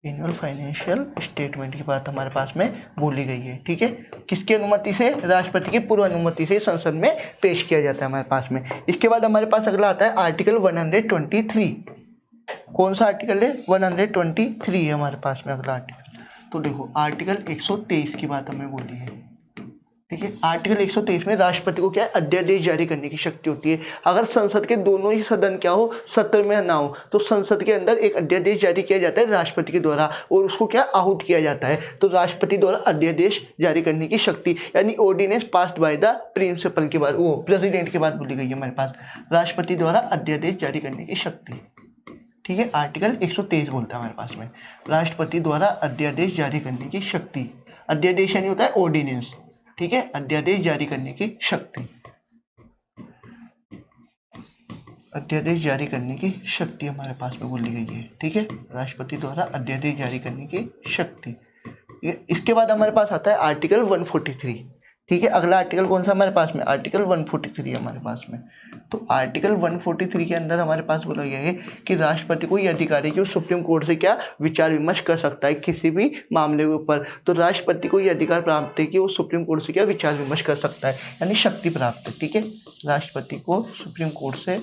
एनुअल फाइनेंशियल स्टेटमेंट की बात हमारे पास में बोली गई है। ठीक है, किसकी अनुमति से? राष्ट्रपति की पूर्व अनुमति से संसद में पेश किया जाता है हमारे पास में। इसके बाद हमारे पास अगला आता है आर्टिकल 123। कौन सा आर्टिकल है? 123 है हमारे पास में अगला आर्टिकल। तो देखो आर्टिकल 123 की बात हमें बोली है। ठीक है, आर्टिकल 123 में राष्ट्रपति को क्या है? अध्यादेश जारी करने की शक्ति होती है। अगर संसद के दोनों ही सदन क्या हो? सत्र में ना हो तो संसद के अंदर एक अध्यादेश जारी किया जाता है राष्ट्रपति के द्वारा, और उसको क्या आहूत किया जाता है। तो राष्ट्रपति द्वारा अध्यादेश जारी करने की शक्ति यानी ordinance passed by the principal की बात, वो प्रेसिडेंट की बात बोली गई है हमारे पास। राष्ट्रपति द्वारा अध्यादेश जारी करने की शक्ति। ठीक है, आर्टिकल 123 बोलता है हमारे पास में राष्ट्रपति द्वारा अध्यादेश जारी करने की शक्ति। अध्यादेश यानी होता है ऑर्डिनेंस, ठीक है, अध्यादेश जारी करने की शक्ति, अध्यादेश जारी करने की शक्ति हमारे पास में बोली गई है। ठीक है, राष्ट्रपति द्वारा अध्यादेश जारी करने की शक्ति। इसके बाद हमारे पास आता है आर्टिकल 143। ठीक है, अगला आर्टिकल कौन सा हमारे पास में, आर्टिकल 143 हमारे पास में। तो आर्टिकल 143 के अंदर हमारे पास बोला गया है कि राष्ट्रपति को ये अधिकार है कि वो सुप्रीम कोर्ट से क्या विचार विमर्श कर सकता है किसी भी मामले के ऊपर। तो राष्ट्रपति को ये अधिकार प्राप्त है कि वो सुप्रीम कोर्ट से क्या विचार विमर्श कर सकता है, यानी शक्ति प्राप्त है। ठीक है, राष्ट्रपति को सुप्रीम कोर्ट से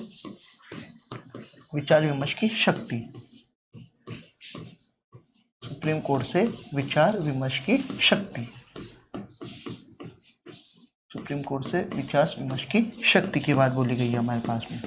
विचार विमर्श की शक्ति, सुप्रीम कोर्ट से विचार विमर्श की शक्ति, सुप्रीम कोर्ट से विचार विमर्श की शक्ति की बात बोली गई है हमारे पास में।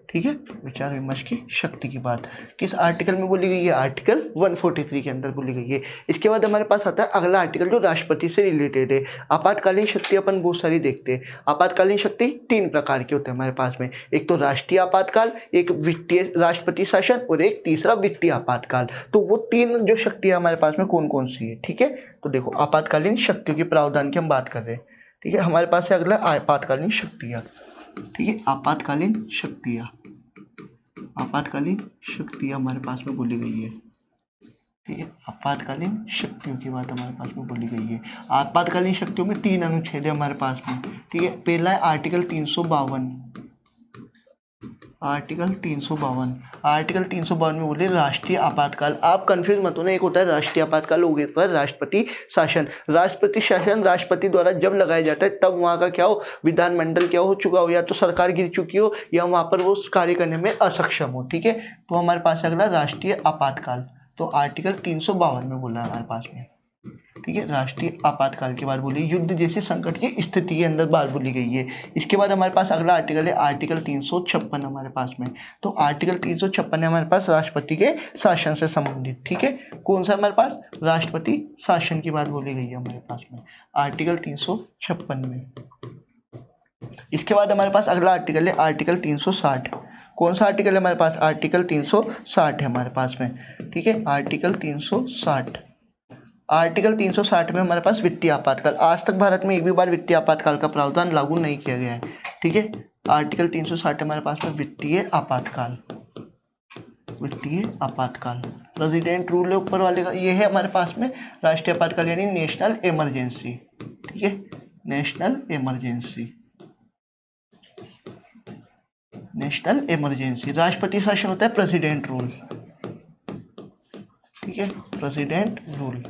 ठीक है, विचार विमर्श की शक्ति की बात किस आर्टिकल में बोली गई है, आर्टिकल 143 के अंदर बोली गई है। इसके बाद हमारे पास आता है अगला आर्टिकल जो राष्ट्रपति से रिलेटेड है। आपातकालीन शक्ति अपन बहुत सारी देखते हैं। आपातकालीन शक्ति 3 प्रकार के होते हैं हमारे पास में, एक तो राष्ट्रीय आपातकाल, एक वित्तीय राष्ट्रपति शासन और एक तीसरा वित्तीय आपातकाल। तो वो 3 जो शक्तियाँ हमारे पास में कौन कौन सी है। ठीक है, तो देखो आपातकालीन शक्तियों के प्रावधान की हम बात कर रहे हैं। ठीक है, हमारे पास है अगला आपातकालीन शक्तियाँ। ठीक है, आपातकालीन शक्तियाँ, आपातकालीन शक्तियाँ हमारे पास में बोली गई है। ठीक है, आपातकालीन शक्तियों की बात हमारे पास में बोली गई है। आपातकालीन शक्तियों में 3 अनुच्छेद है हमारे पास में। ठीक है, पहला है आर्टिकल 352, आर्टिकल 352। आर्टिकल 352 में बोले राष्ट्रीय आपातकाल। आप कंफ्यूज मत होना, एक होता है राष्ट्रीय आपातकाल, हो गया पर राष्ट्रपति शासन। राष्ट्रपति शासन राष्ट्रपति द्वारा जब लगाया जाता है तब वहाँ का क्या हो, विधानमंडल क्या हो चुका हो, या तो सरकार गिर चुकी हो या वहाँ पर वो कार्य करने में असक्षम हो। ठीक है, तो हमारे पास अगला राष्ट्रीय आपातकाल, तो आर्टिकल 352 में बोला है हमारे पास में। ठीक है, राष्ट्रीय आपातकाल की बात बोली, युद्ध जैसे संकट की स्थिति के अंदर बात बोली गई है। इसके बाद हमारे पास अगला आर्टिकल है आर्टिकल 356 हमारे पास में। तो आर्टिकल 356 है हमारे पास राष्ट्रपति के शासन से संबंधित। ठीक है, कौन सा हमारे पास, राष्ट्रपति शासन की बात बोली गई है हमारे पास में आर्टिकल 356 में। इसके बाद हमारे पास अगला आर्टिकल है आर्टिकल 360। कौन सा आर्टिकल है हमारे पास, आर्टिकल 360 है हमारे पास में। ठीक है, आर्टिकल 360, आर्टिकल 360 में हमारे पास वित्तीय आपातकाल। आज तक भारत में एक भी बार वित्तीय आपातकाल का प्रावधान लागू नहीं किया गया है। ठीक है, आर्टिकल 360 हमारे पास में वित्तीय आपातकाल, वित्तीय आपातकाल। प्रेसिडेंट रूल है ऊपर वाले का, ये है हमारे पास में राष्ट्रीय आपातकाल यानी नेशनल इमरजेंसी। ठीक है, नेशनल इमरजेंसी, नेशनल इमरजेंसी। राष्ट्रपति शासन होता है प्रेसिडेंट रूल। ठीक है, प्रेसिडेंट रूल।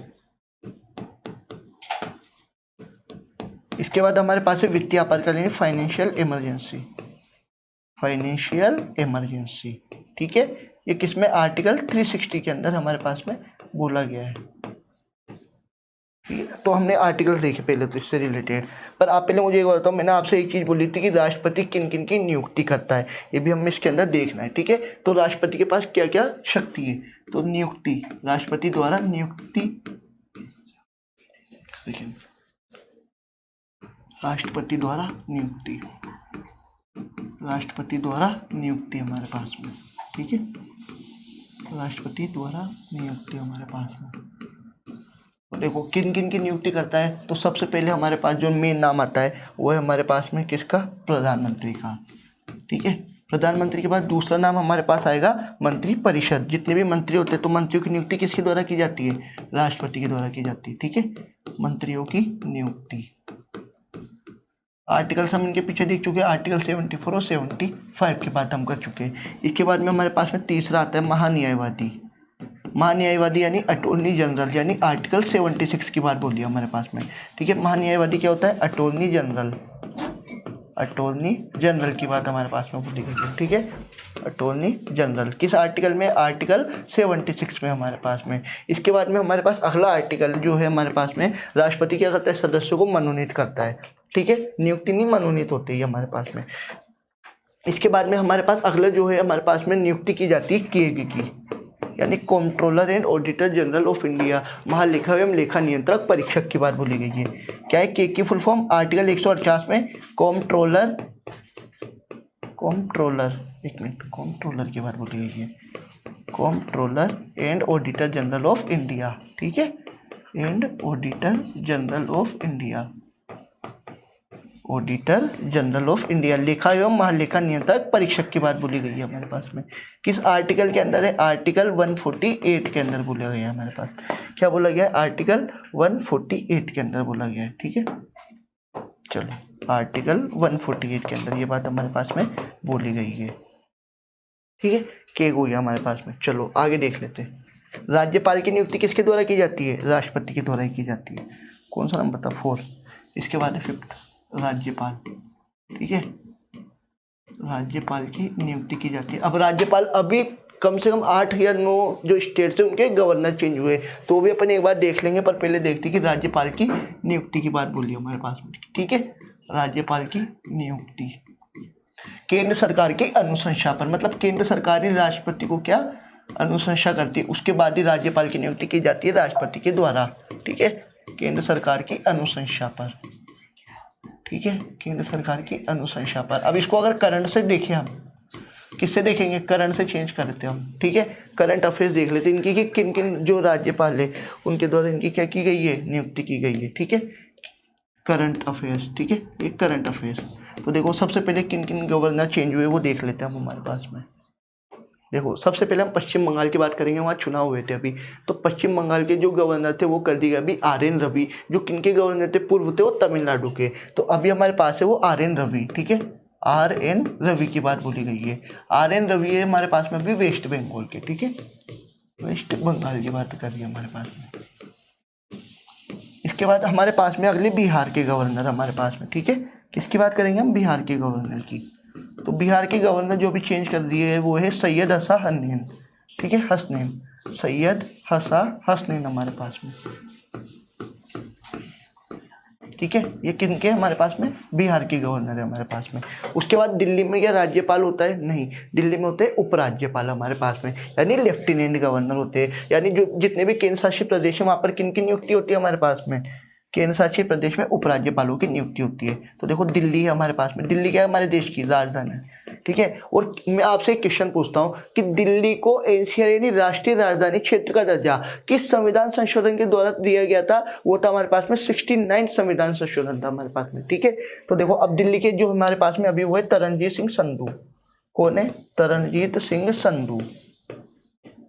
इसके बाद हमारे पास है वित्तीय आपातकाल यानी फाइनेंशियल इमरजेंसी, फाइनेंशियल इमरजेंसी। ठीक है, ये किसमें, आर्टिकल 360 के अंदर हमारे पास में बोला गया है। ठीक है, तो हमने आर्टिकल देखे पहले तो इससे रिलेटेड। पर आप पहले मुझे एक बात बताओ, मैंने आपसे एक चीज़ बोली थी कि राष्ट्रपति किन किन की नियुक्ति करता है, ये भी हमें इसके अंदर देखना है। ठीक है, तो राष्ट्रपति के पास क्या क्या शक्ति है, तो नियुक्ति, राष्ट्रपति द्वारा नियुक्ति, राष्ट्रपति द्वारा नियुक्ति, राष्ट्रपति द्वारा नियुक्ति हमारे पास में। ठीक है, राष्ट्रपति द्वारा नियुक्ति हमारे पास में। तो देखो किन किन की नियुक्ति करता है, तो सबसे पहले हमारे पास जो मेन नाम आता है वो है हमारे पास में किसका, प्रधानमंत्री का। ठीक है, प्रधानमंत्री के बाद दूसरा नाम हमारे पास आएगा मंत्री परिषद। जितने भी मंत्री होते हैं तो मंत्रियों की नियुक्ति किसके द्वारा की जाती है, राष्ट्रपति के द्वारा की जाती है। ठीक है, मंत्रियों की नियुक्ति। आर्टिकल्स हम इनके पीछे देख चुके हैं, आर्टिकल 74 और 75 की बात हम कर चुके हैं। इसके बाद में हमारे पास में तीसरा आता है महान्यायवादी। महान्यायवादी यानी अटॉर्नी जनरल, यानी आर्टिकल 76 की बात बोली हमारे पास में। ठीक है, महान्यायवादी क्या होता है, अटॉर्नी जनरल, अटॉर्नी जनरल की बात हमारे पास में बोली गई है। ठीक है, अटॉर्नी जनरल किस आर्टिकल में, आर्टिकल 76 में हमारे पास में। इसके बाद में हमारे पास अगला आर्टिकल जो है हमारे पास में, राष्ट्रपति क्या करता है, सदस्यों को मनोनीत करता है। ठीक है, नियुक्ति नहीं मनोनीत होती है हमारे पास में। इसके बाद में हमारे पास अगला जो है हमारे पास में नियुक्ति की जाती है केग की, यानी controller and auditor general of India, महालेखा एवं लेखा नियंत्रक परीक्षक की बात बोली गई है। क्या है केग की फुल फॉर्म, आर्टिकल 148 में कंट्रोलर, कंट्रोलर एक मिनट, कॉम्प्ट्रोलर की बात बोली गई है, comptroller and auditor general of India, ठीक है, and auditor general of India, auditor general of India, लेखा एवं महालेखा नियंत्रक परीक्षक की बात बोली गई है हमारे पास में। किस आर्टिकल के अंदर है? आर्टिकल 148 के अंदर बोला गया है हमारे पास। क्या बोला गया है? आर्टिकल 148 के अंदर बोला गया है, ठीक है। चलो, आर्टिकल 148 के अंदर ये बात हमारे पास में बोली गई है, ठीक है। केक हो गया हमारे पास में। चलो आगे देख लेते हैं। राज्यपाल की नियुक्ति किसके द्वारा की जाती है? राष्ट्रपति के द्वारा ही की जाती है। कौन सा नंबर था? 4। इसके बाद है 5th, राज्यपाल, ठीक है। राज्यपाल की नियुक्ति की जाती है। अब राज्यपाल अभी कम से कम 8 या 9 जो स्टेट से उनके गवर्नर चेंज हुए, तो भी अपन एक बार देख लेंगे, पर पहले देखते हैं कि राज्यपाल की नियुक्ति की बात बोली हमारे पास में, ठीक है। राज्यपाल की नियुक्ति केंद्र सरकार की अनुशंसा पर, मतलब केंद्र सरकार ही राष्ट्रपति को क्या अनुशंसा करती है, उसके बाद ही राज्यपाल की नियुक्ति की जाती है राष्ट्रपति के द्वारा, ठीक है। केंद्र सरकार की अनुशंसा पर, ठीक है, केंद्र सरकार की अनुशंसा पर। अब इसको अगर करंट से देखें, हम किससे देखेंगे? करंट से चेंज करते हैं हम, ठीक है। करंट अफेयर्स देख लेते हैं इनकी कि किन किन जो राज्यपाल है उनके द्वारा इनकी क्या की गई है? नियुक्ति की गई है, ठीक है। करंट अफेयर्स, ठीक है, ये करंट अफेयर्स। तो देखो सबसे पहले किन किन गवर्नर चेंज हुए वो देख लेते हैं हम हमारे पास में। देखो सबसे पहले हम पश्चिम बंगाल की बात करेंगे, वहाँ चुनाव हुए थे अभी। तो पश्चिम बंगाल के जो गवर्नर थे वो कर दिए अभी RN रवि। जो किनके गवर्नर थे पूर्व थे? वो तमिलनाडु के। तो अभी हमारे पास है वो RN रवि, ठीक है। RN रवि की बात बोली गई है। RN रवि है हमारे पास में अभी वेस्ट बंगाल के, ठीक है। वेस्ट बंगाल की बात कर रही है हमारे पास में। इसके बाद हमारे पास में अगले बिहार के गवर्नर हमारे पास में, ठीक है। किसकी बात करेंगे हम? बिहार के गवर्नर की। तो बिहार के गवर्नर जो भी चेंज कर दिए है वो है सैयद हसा हसनैन, ठीक है, हसनैन, सैयद हसा हसनैन हमारे पास में, ठीक है। ये किनके हमारे पास में? बिहार के गवर्नर है हमारे पास में। उसके बाद दिल्ली में क्या राज्यपाल होता है? नहीं, दिल्ली में होते हैं उपराज्यपाल हमारे पास में, यानी लेफ्टिनेंट गवर्नर होते हैं। यानी जो जितने भी केंद्र शासित प्रदेश है वहाँ पर किन की नियुक्ति होती है हमारे पास में? केंद्र शासित प्रदेश में उपराज्यपालों की नियुक्ति होती है। तो देखो दिल्ली है हमारे पास में। दिल्ली क्या है? हमारे देश की राजधानी है, ठीक है। और मैं आपसे एक क्वेश्चन पूछता हूँ कि दिल्ली को एनसीआर यानी राष्ट्रीय राजधानी क्षेत्र का दर्जा किस संविधान संशोधन के द्वारा दिया गया था? वो था हमारे पास में 69 संविधान संशोधन था हमारे पास में, ठीक है। तो देखो अब दिल्ली के जो हमारे पास में अभी वो है तरनजीत सिंह संधू। कौन है? तरनजीत सिंह संधू,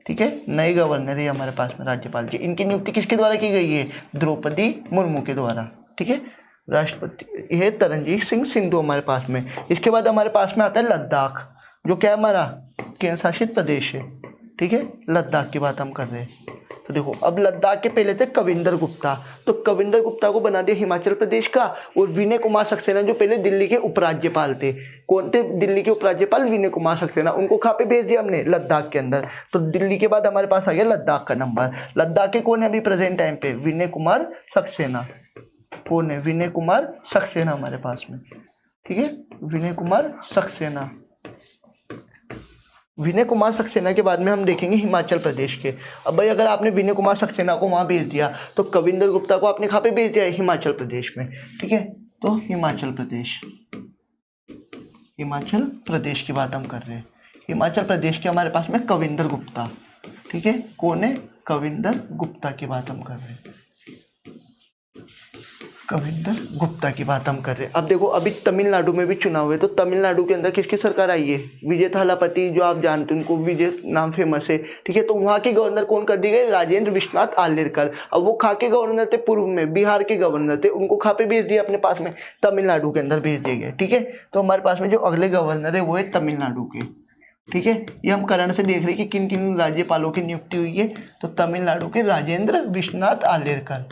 ठीक है। नए गवर्नर है हमारे पास में राज्यपाल की। इनकी नियुक्ति किसके द्वारा की गई है? द्रौपदी मुर्मू के द्वारा, ठीक है। राष्ट्रपति ये तरनजीत सिंह संधू हमारे पास में। इसके बाद हमारे पास में आता है लद्दाख, जो क्या हमारा केंद्र शासित प्रदेश है, ठीक है। लद्दाख की बात हम कर रहे हैं। तो देखो अब लद्दाख के पहले थे कविंदर गुप्ता। तो कविंदर गुप्ता को बना दिया हिमाचल प्रदेश का। और विनय कुमार सक्सेना जो पहले दिल्ली के उपराज्यपाल थे। कौन थे दिल्ली के उपराज्यपाल? विनय कुमार सक्सेना। उनको कहाँ पे भेज दिया हमने? लद्दाख के अंदर। तो दिल्ली के बाद हमारे पास आ गया लद्दाख का नंबर। लद्दाख के कौन है अभी प्रेजेंट टाइम पे? विनय कुमार सक्सेना। कौन है? विनय कुमार सक्सेना हमारे पास में, ठीक है। विनय कुमार सक्सेना। विनय कुमार सक्सेना के बाद में हम देखेंगे हिमाचल प्रदेश के। अब भाई अगर आपने विनय कुमार सक्सेना को वहाँ भेज दिया तो कविंदर गुप्ता को आपने कहाँ पे भेज दिया है? हिमाचल प्रदेश में, ठीक है। तो हिमाचल प्रदेश, हिमाचल प्रदेश की बात हम कर रहे हैं। हिमाचल प्रदेश के हमारे पास में कविंदर गुप्ता, ठीक है। कौन है? कविंदर गुप्ता की बात हम कर रहे हैं। कविंदर गुप्ता की बात हम कर रहे हैं। अब देखो अभी तमिलनाडु में भी चुनाव हुए। तो तमिलनाडु के अंदर किसकी सरकार आई है? विजय थालापति, जो आप जानते हैं उनको विजय नाम फेमस है, ठीक है। तो वहाँ के गवर्नर कौन कर दिए गए? राजेंद्र विश्वनाथ आर्लेकर। अब वो खा के गवर्नर थे पूर्व में, बिहार के गवर्नर थे, उनको खा पे भेज दिया अपने पास में, तमिलनाडु के अंदर भेज दिए गए, ठीक है। तो हमारे पास में जो अगले गवर्नर है वो है तमिलनाडु के, ठीक है। ये हम करंट से देख रहे हैं कि किन किन राज्यपालों की नियुक्ति हुई है। तो तमिलनाडु के राजेंद्र विश्वनाथ आर्लेकर,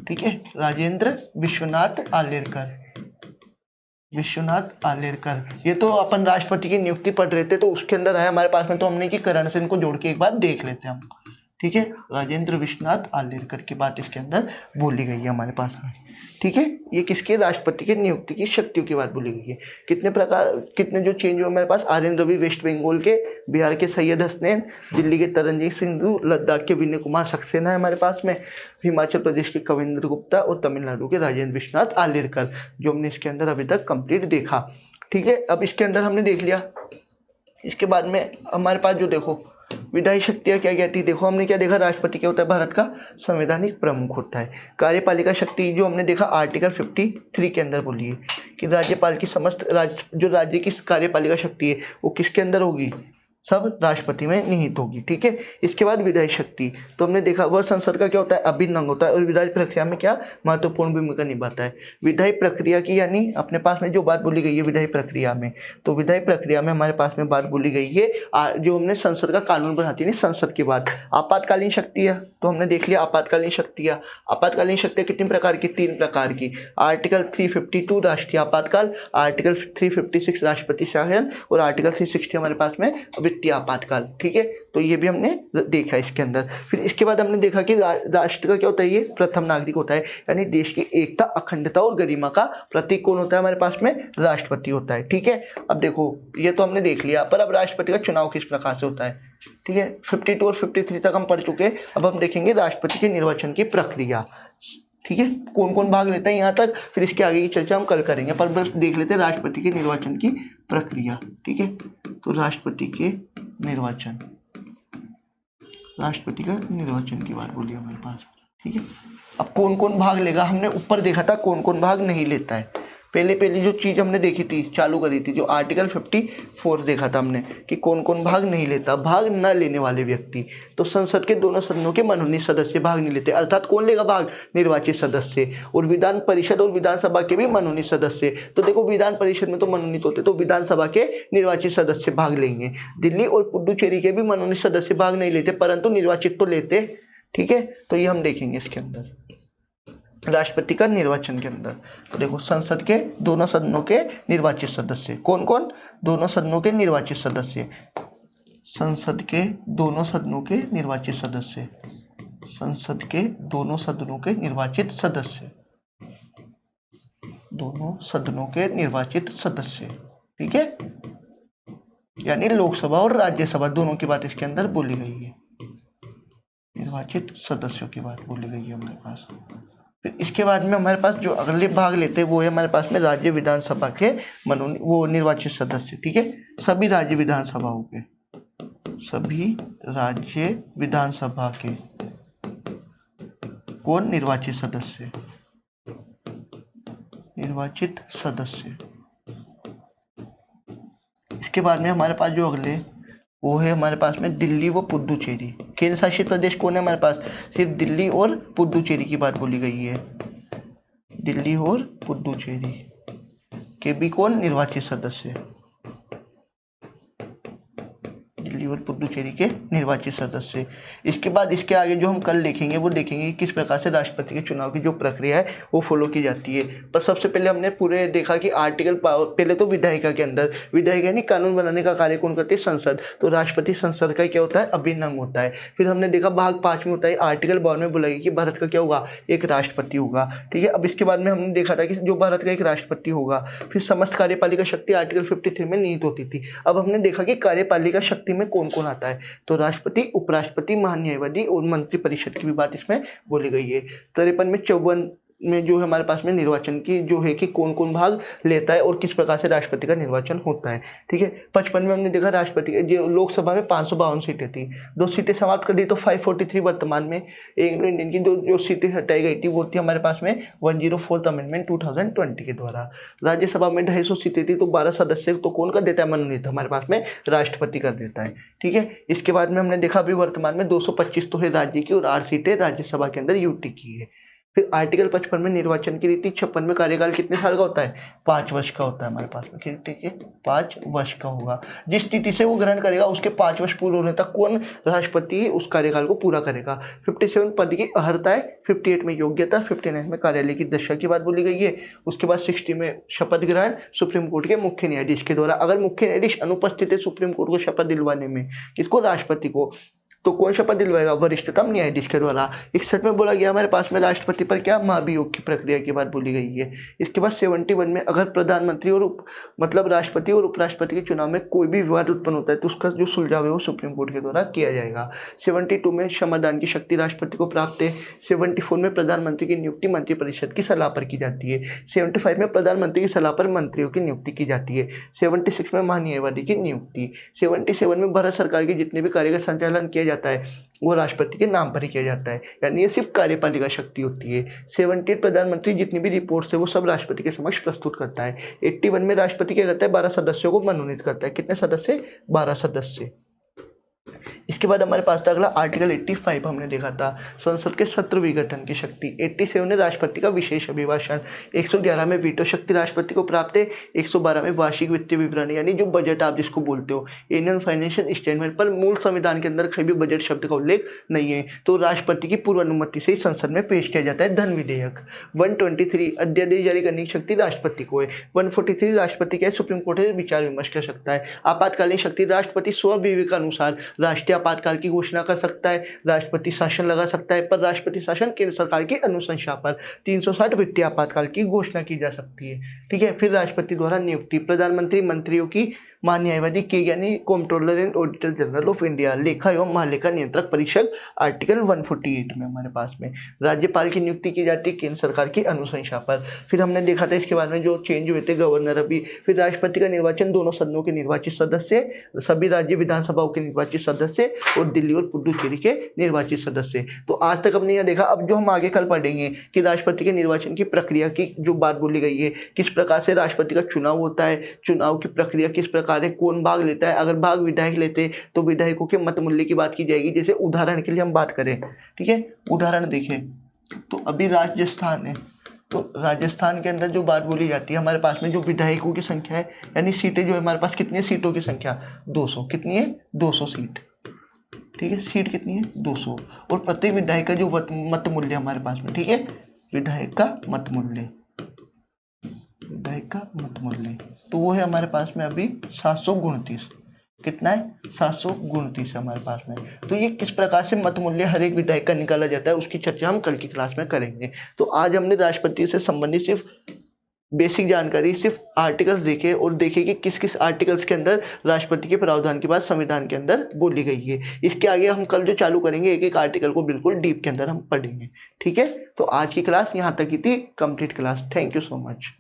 ठीक है। राजेंद्र विश्वनाथ आर्लेकर, विश्वनाथ आर्लेकर। ये तो अपन राष्ट्रपति की नियुक्ति पढ़ रहे थे तो उसके अंदर है हमारे पास में। तो हमने कि करण से इनको जोड़ के एक बार देख लेते हैं हम, ठीक है। राजेंद्र विश्वनाथ आर्लेकर की बात इसके अंदर बोली गई है हमारे पास में, ठीक है। ये किसके? राष्ट्रपति की नियुक्ति की शक्तियों की बात बोली गई है। कितने प्रकार, कितने जो चेंज हुए हमारे पास? RN रवि वेस्ट बंगाल के, बिहार के सैयद हसनैन, दिल्ली के तरनजीत सिंधु, लद्दाख के विनय कुमार सक्सेना है हमारे पास में, हिमाचल प्रदेश के कविंदर गुप्ता और तमिलनाडु के राजेंद्र विश्वनाथ आर्लेकर, जो हमने इसके अंदर अभी तक कंप्लीट देखा, ठीक है। अब इसके अंदर हमने देख लिया इसके बाद में हमारे पास जो देखो विधायी शक्तियाँ क्या कहती है, देखो हमने क्या देखा, राष्ट्रपति क्या होता है, भारत का संवैधानिक प्रमुख होता है। कार्यपालिका शक्ति जो हमने देखा आर्टिकल 53 के अंदर बोली है कि राज्यपाल की समस्त जो राज्य की कार्यपालिका शक्ति है वो किसके अंदर होगी, सब राष्ट्रपति में निहित होगी। ठीक है। इसके बाद विधायी शक्ति तो हमने देखा वह संसद का क्या होता है, अभिन्न अंग होता है और विधायी प्रक्रिया में क्या महत्वपूर्ण भूमिका निभाता है। विधायी प्रक्रिया की यानी अपने पास में जो बात बोली गई है विधायी प्रक्रिया में, तो विधायी प्रक्रिया में हमारे पास में बात बोली गई है जो हमने संसद का कानून बनाती है संसद की बात। आपातकालीन शक्तियाँ तो हमने देख लिया, आपातकालीन शक्तियाँ कितनी प्रकार की, 3 प्रकार की। आर्टिकल 352 राष्ट्रीय आपातकाल, आर्टिकल 356 राष्ट्रपति शासन और आर्टिकल 360 हमारे पास में वित्तीय आपातकाल। ठीक है, तो ये भी हमने देखा इसके अंदर। फिर इसके बाद हमने देखा कि राष्ट्र का क्या होता है, ये प्रथम नागरिक होता है, यानी देश की एकता, अखंडता और गरिमा का प्रतीक कौन होता है, हमारे पास में राष्ट्रपति होता है। ठीक है, अब देखो ये तो हमने देख लिया, पर अब राष्ट्रपति का चुनाव किस प्रकार से होता है। ठीक है, 52 और 53 तक हम पढ़ चुके हैं। अब हम देखेंगे राष्ट्रपति के निर्वाचन की प्रक्रिया। ठीक है, कौन कौन भाग लेता है यहाँ तक, फिर इसके आगे की चर्चा हम कल करेंगे, पर बस देख लेते हैं राष्ट्रपति के निर्वाचन की प्रक्रिया। ठीक है, तो राष्ट्रपति के निर्वाचन, राष्ट्रपति का निर्वाचन की बात बोली हमारे पास। ठीक है, अब कौन कौन भाग लेगा, हमने ऊपर देखा था कौन कौन भाग नहीं लेता है। पहले जो चीज़ हमने देखी थी, चालू करी थी, जो आर्टिकल 54 देखा था हमने कि कौन कौन भाग नहीं लेता। भाग न लेने वाले व्यक्ति, तो संसद के दोनों सदनों के मनोनीत सदस्य भाग नहीं लेते, अर्थात कौन लेगा भाग, निर्वाचित सदस्य। और विधान परिषद और विधानसभा के भी मनोनीत सदस्य, तो देखो विधान परिषद में तो मनोनीत होते, तो विधानसभा के निर्वाचित सदस्य भाग लेंगे। दिल्ली और पुडुचेरी के भी मनोनीत सदस्य भाग नहीं लेते, परंतु निर्वाचित तो लेते। ठीक है, तो ये हम देखेंगे इसके अंदर राष्ट्रपति का निर्वाचन के अंदर। तो देखो संसद के दोनों सदनों के निर्वाचित सदस्य कौन कौन, दोनों सदनों के निर्वाचित सदस्य, संसद के दोनों सदनों के निर्वाचित सदस्य, संसद के दोनों सदनों के निर्वाचित सदस्य, दोनों सदनों के निर्वाचित सदस्य। ठीक है, यानी लोकसभा और राज्यसभा दोनों की बात इसके अंदर बोली गई है, निर्वाचित सदस्यों की बात बोली गई है हमारे पास। फिर इसके बाद में हमारे पास जो अगले भाग लेते हैं वो है हमारे पास में राज्य विधानसभा के वो निर्वाचित सदस्य। ठीक है, सभी राज्य विधानसभाओं के, सभी राज्य विधानसभा के कौन, निर्वाचित सदस्य, निर्वाचित सदस्य। इसके बाद में हमारे पास जो अगले वो है हमारे पास में दिल्ली व पुडुचेरी। केंद्र शासित प्रदेश कौन है हमारे पास, सिर्फ दिल्ली और पुडुचेरी की बात बोली गई है, दिल्ली और पुडुचेरी के भी कौन, निर्वाचित सदस्य, दिल्ली और पुडुचेरी के निर्वाचित सदस्य। इसके बाद इसके आगे जो हम कल देखेंगे वो देखेंगे किस प्रकार से राष्ट्रपति के चुनाव की जो प्रक्रिया है वो फॉलो की जाती है। पर सबसे पहले हमने पूरे देखा कि आर्टिकल पहले तो विधायिका के अंदर, विधायिका यानी कानून बनाने का कार्य कौन करती है, संसद। तो राष्ट्रपति संसद का क्या होता है, अभिन्न अंग होता है। फिर हमने देखा भाग 5 में होता है, आर्टिकल 52 में बोला गया कि भारत का क्या होगा, एक राष्ट्रपति होगा। ठीक है, अब इसके बाद में हमने देखा था कि जो भारत का एक राष्ट्रपति होगा, फिर समस्त कार्यपालिका शक्ति आर्टिकल 53 में निहित होती थी। अब हमने देखा कि कार्यपालिका शक्ति में कौन कौन आता है, तो राष्ट्रपति, उपराष्ट्रपति, महान्यायवादी और मंत्रिपरिषद की भी बात इसमें बोली गई है। 53 में 54 में जो है हमारे पास में निर्वाचन की जो है कि कौन कौन भाग लेता है और किस प्रकार से राष्ट्रपति का निर्वाचन होता है। ठीक है, 55 में हमने देखा राष्ट्रपति जो लोकसभा में 552 सीटें थी, 2 सीटें समाप्त कर दी, तो 543 वर्तमान में। एंग्लो इंडियन की जो सीटें हटाई गई थी वो थी हमारे पास में 104th अमेंडमेंट 2020 के द्वारा। राज्यसभा में 250 सीटें थी, तो 12 सदस्य तो कौन कर देता है, मनोनीत हमारे पास में राष्ट्रपति कर देता है। ठीक है, इसके बाद में हमने देखा अभी वर्तमान में 225 तो है राज्य की और 8 सीटें राज्यसभा के अंदर यूटी की है। फिर आर्टिकल 55 में निर्वाचन की रीति, 56 में कार्यकाल कितने साल का होता है, 5 वर्ष का होता है हमारे पास में। ठीक है, 5 वर्ष का होगा। जिस तिथि से वो ग्रहण करेगा उसके 5 वर्ष पूरे होने तक कौन राष्ट्रपति उस कार्यकाल को पूरा करेगा। 57 पद की अर्हता है, 58 में योग्यता, 59 में कार्यालय की दशा की बात बोली गई है। उसके बाद 60 में शपथ ग्रहण सुप्रीम कोर्ट के मुख्य न्यायाधीश के द्वारा। अगर मुख्य न्यायाधीश अनुपस्थित है सुप्रीम कोर्ट को शपथ दिलवाने में, किसको, राष्ट्रपति को, तो कौन शपथ दिलवाएगा? वरिष्ठतम न्यायाधीश के द्वारा। 61 में बोला गया हमारे पास में राष्ट्रपति पर क्या महाभियोग की प्रक्रिया की बात बोली गई है। इसके बाद 71 में अगर प्रधानमंत्री और राष्ट्रपति और उपराष्ट्रपति के चुनाव में कोई भी विवाद उत्पन्न होता है तो उसका जो सुलझाव है वो सुप्रीम कोर्ट के द्वारा किया जाएगा। 72 में क्षमादान की शक्ति राष्ट्रपति को प्राप्त है। 74 में प्रधानमंत्री की नियुक्ति मंत्रिपरिषद की सलाह पर की जाती है। 75 में प्रधानमंत्री की सलाह पर मंत्रियों की नियुक्ति की जाती है। 76 में महान्यायवादी की नियुक्ति। 77 में भारत सरकार के जितने भी कार्य का संचालन किया जाता है वो राष्ट्रपति के नाम पर ही किया जाता है, यानी ये सिर्फ कार्यपालिका शक्ति होती है। 78 प्रधानमंत्री जितनी भी रिपोर्ट्स है वो सब राष्ट्रपति के समक्ष प्रस्तुत करता है। 81 में राष्ट्रपति क्या करता है? 12 सदस्यों को मनोनीत करता है। कितने सदस्य? 12 सदस्य। इसके बाद हमारे पास था अगला आर्टिकल 85 हमने देखा था, संसद के सत्र विघटन की शक्ति। 87 में राष्ट्रपति का विशेष अभिभाषण। 111 में वीटो शक्ति राष्ट्रपति को प्राप्त है। 112 में वार्षिक वित्तीय विवरण यानी जो बजट आप जिसको बोलते हो, एनुअल फाइनेंशियल स्टेटमेंट, पर मूल संविधान के अंदर कहीं भी बजट शब्द का उल्लेख नहीं है, तो राष्ट्रपति की पूर्व अनुमति से ही संसद में पेश किया जाता है धन विधेयक। 123 अध्यादेश जारी करने की शक्ति राष्ट्रपति को है। 143 राष्ट्रपति के सुप्रीम कोर्ट से विचार विमर्श कर सकता है। आपातकालीन शक्ति राष्ट्रपति स्वविवेकानुसार राष्ट्रीय आपातकाल की घोषणा कर सकता है। राष्ट्रपति शासन लगा सकता है, पर राष्ट्रपति शासन केंद्र सरकार की अनुशंसा पर 360 वित्तीय आपातकाल की घोषणा की जा सकती है। ठीक है। फिर राष्ट्रपति द्वारा नियुक्ति, प्रधानमंत्री मंत्रियों की महान्यायवादी के यानी controller and auditor general of India, लेखा एवं महालेखा नियंत्रक परिषद, आर्टिकल 148 में हमारे पास में राज्यपाल की नियुक्ति की जाती है केंद्र सरकार की अनुशंसा पर। फिर हमने देखा था इसके बाद में जो चेंज हुए थे गवर्नर अभी। फिर राष्ट्रपति का निर्वाचन दोनों सदनों के निर्वाचित सदस्य, सभी राज्य विधानसभाओं के निर्वाचित सदस्य और दिल्ली और पुडुचेरी के निर्वाचित सदस्य। तो आज तक हमने यह देखा। अब जो हम आगे कल पढ़ेंगे कि राष्ट्रपति के निर्वाचन की प्रक्रिया की जो बात बोली गई है, किस प्रकार से राष्ट्रपति का चुनाव होता है, चुनाव की प्रक्रिया किस प्रकार है, कौन भाग लेता है, अगर भाग विधायक लेते तो विधायकों के मत मूल्य की बात की जाएगी। जैसे उदाहरण के लिए हम बात करें, ठीक है, उदाहरण देखें तो अभी राजस्थान है, तो राजस्थान के अंदर जो बात बोली जाती है हमारे पास में जो विधायकों की संख्या है यानी सीटें जो है हमारे पास कितनी है, सीटों की संख्या 200। कितनी है? 200 सीट। ठीक है, सीट कितनी है? 200। और प्रत्येक विधायक का जो मत मूल्य हमारे पास में, ठीक है, विधायक का मत मूल्य, विधायक का मत मूल्य, तो वो है हमारे पास में अभी 729। कितना है? 729 हमारे पास में। तो ये किस प्रकार से मत मूल्य हर एक विधायक का निकाला जाता है उसकी चर्चा हम कल की क्लास में करेंगे। तो आज हमने राष्ट्रपति से संबंधित सिर्फ बेसिक जानकारी, सिर्फ आर्टिकल्स देखे और देखे कि किस किस आर्टिकल्स के अंदर राष्ट्रपति के प्रावधान की बात संविधान के अंदर बोली गई है। इसके आगे हम कल जो चालू करेंगे एक एक आर्टिकल को बिल्कुल डीप के अंदर हम पढ़ेंगे। ठीक है, तो आज की क्लास यहाँ तक ही थी, complete class. Thank you so much.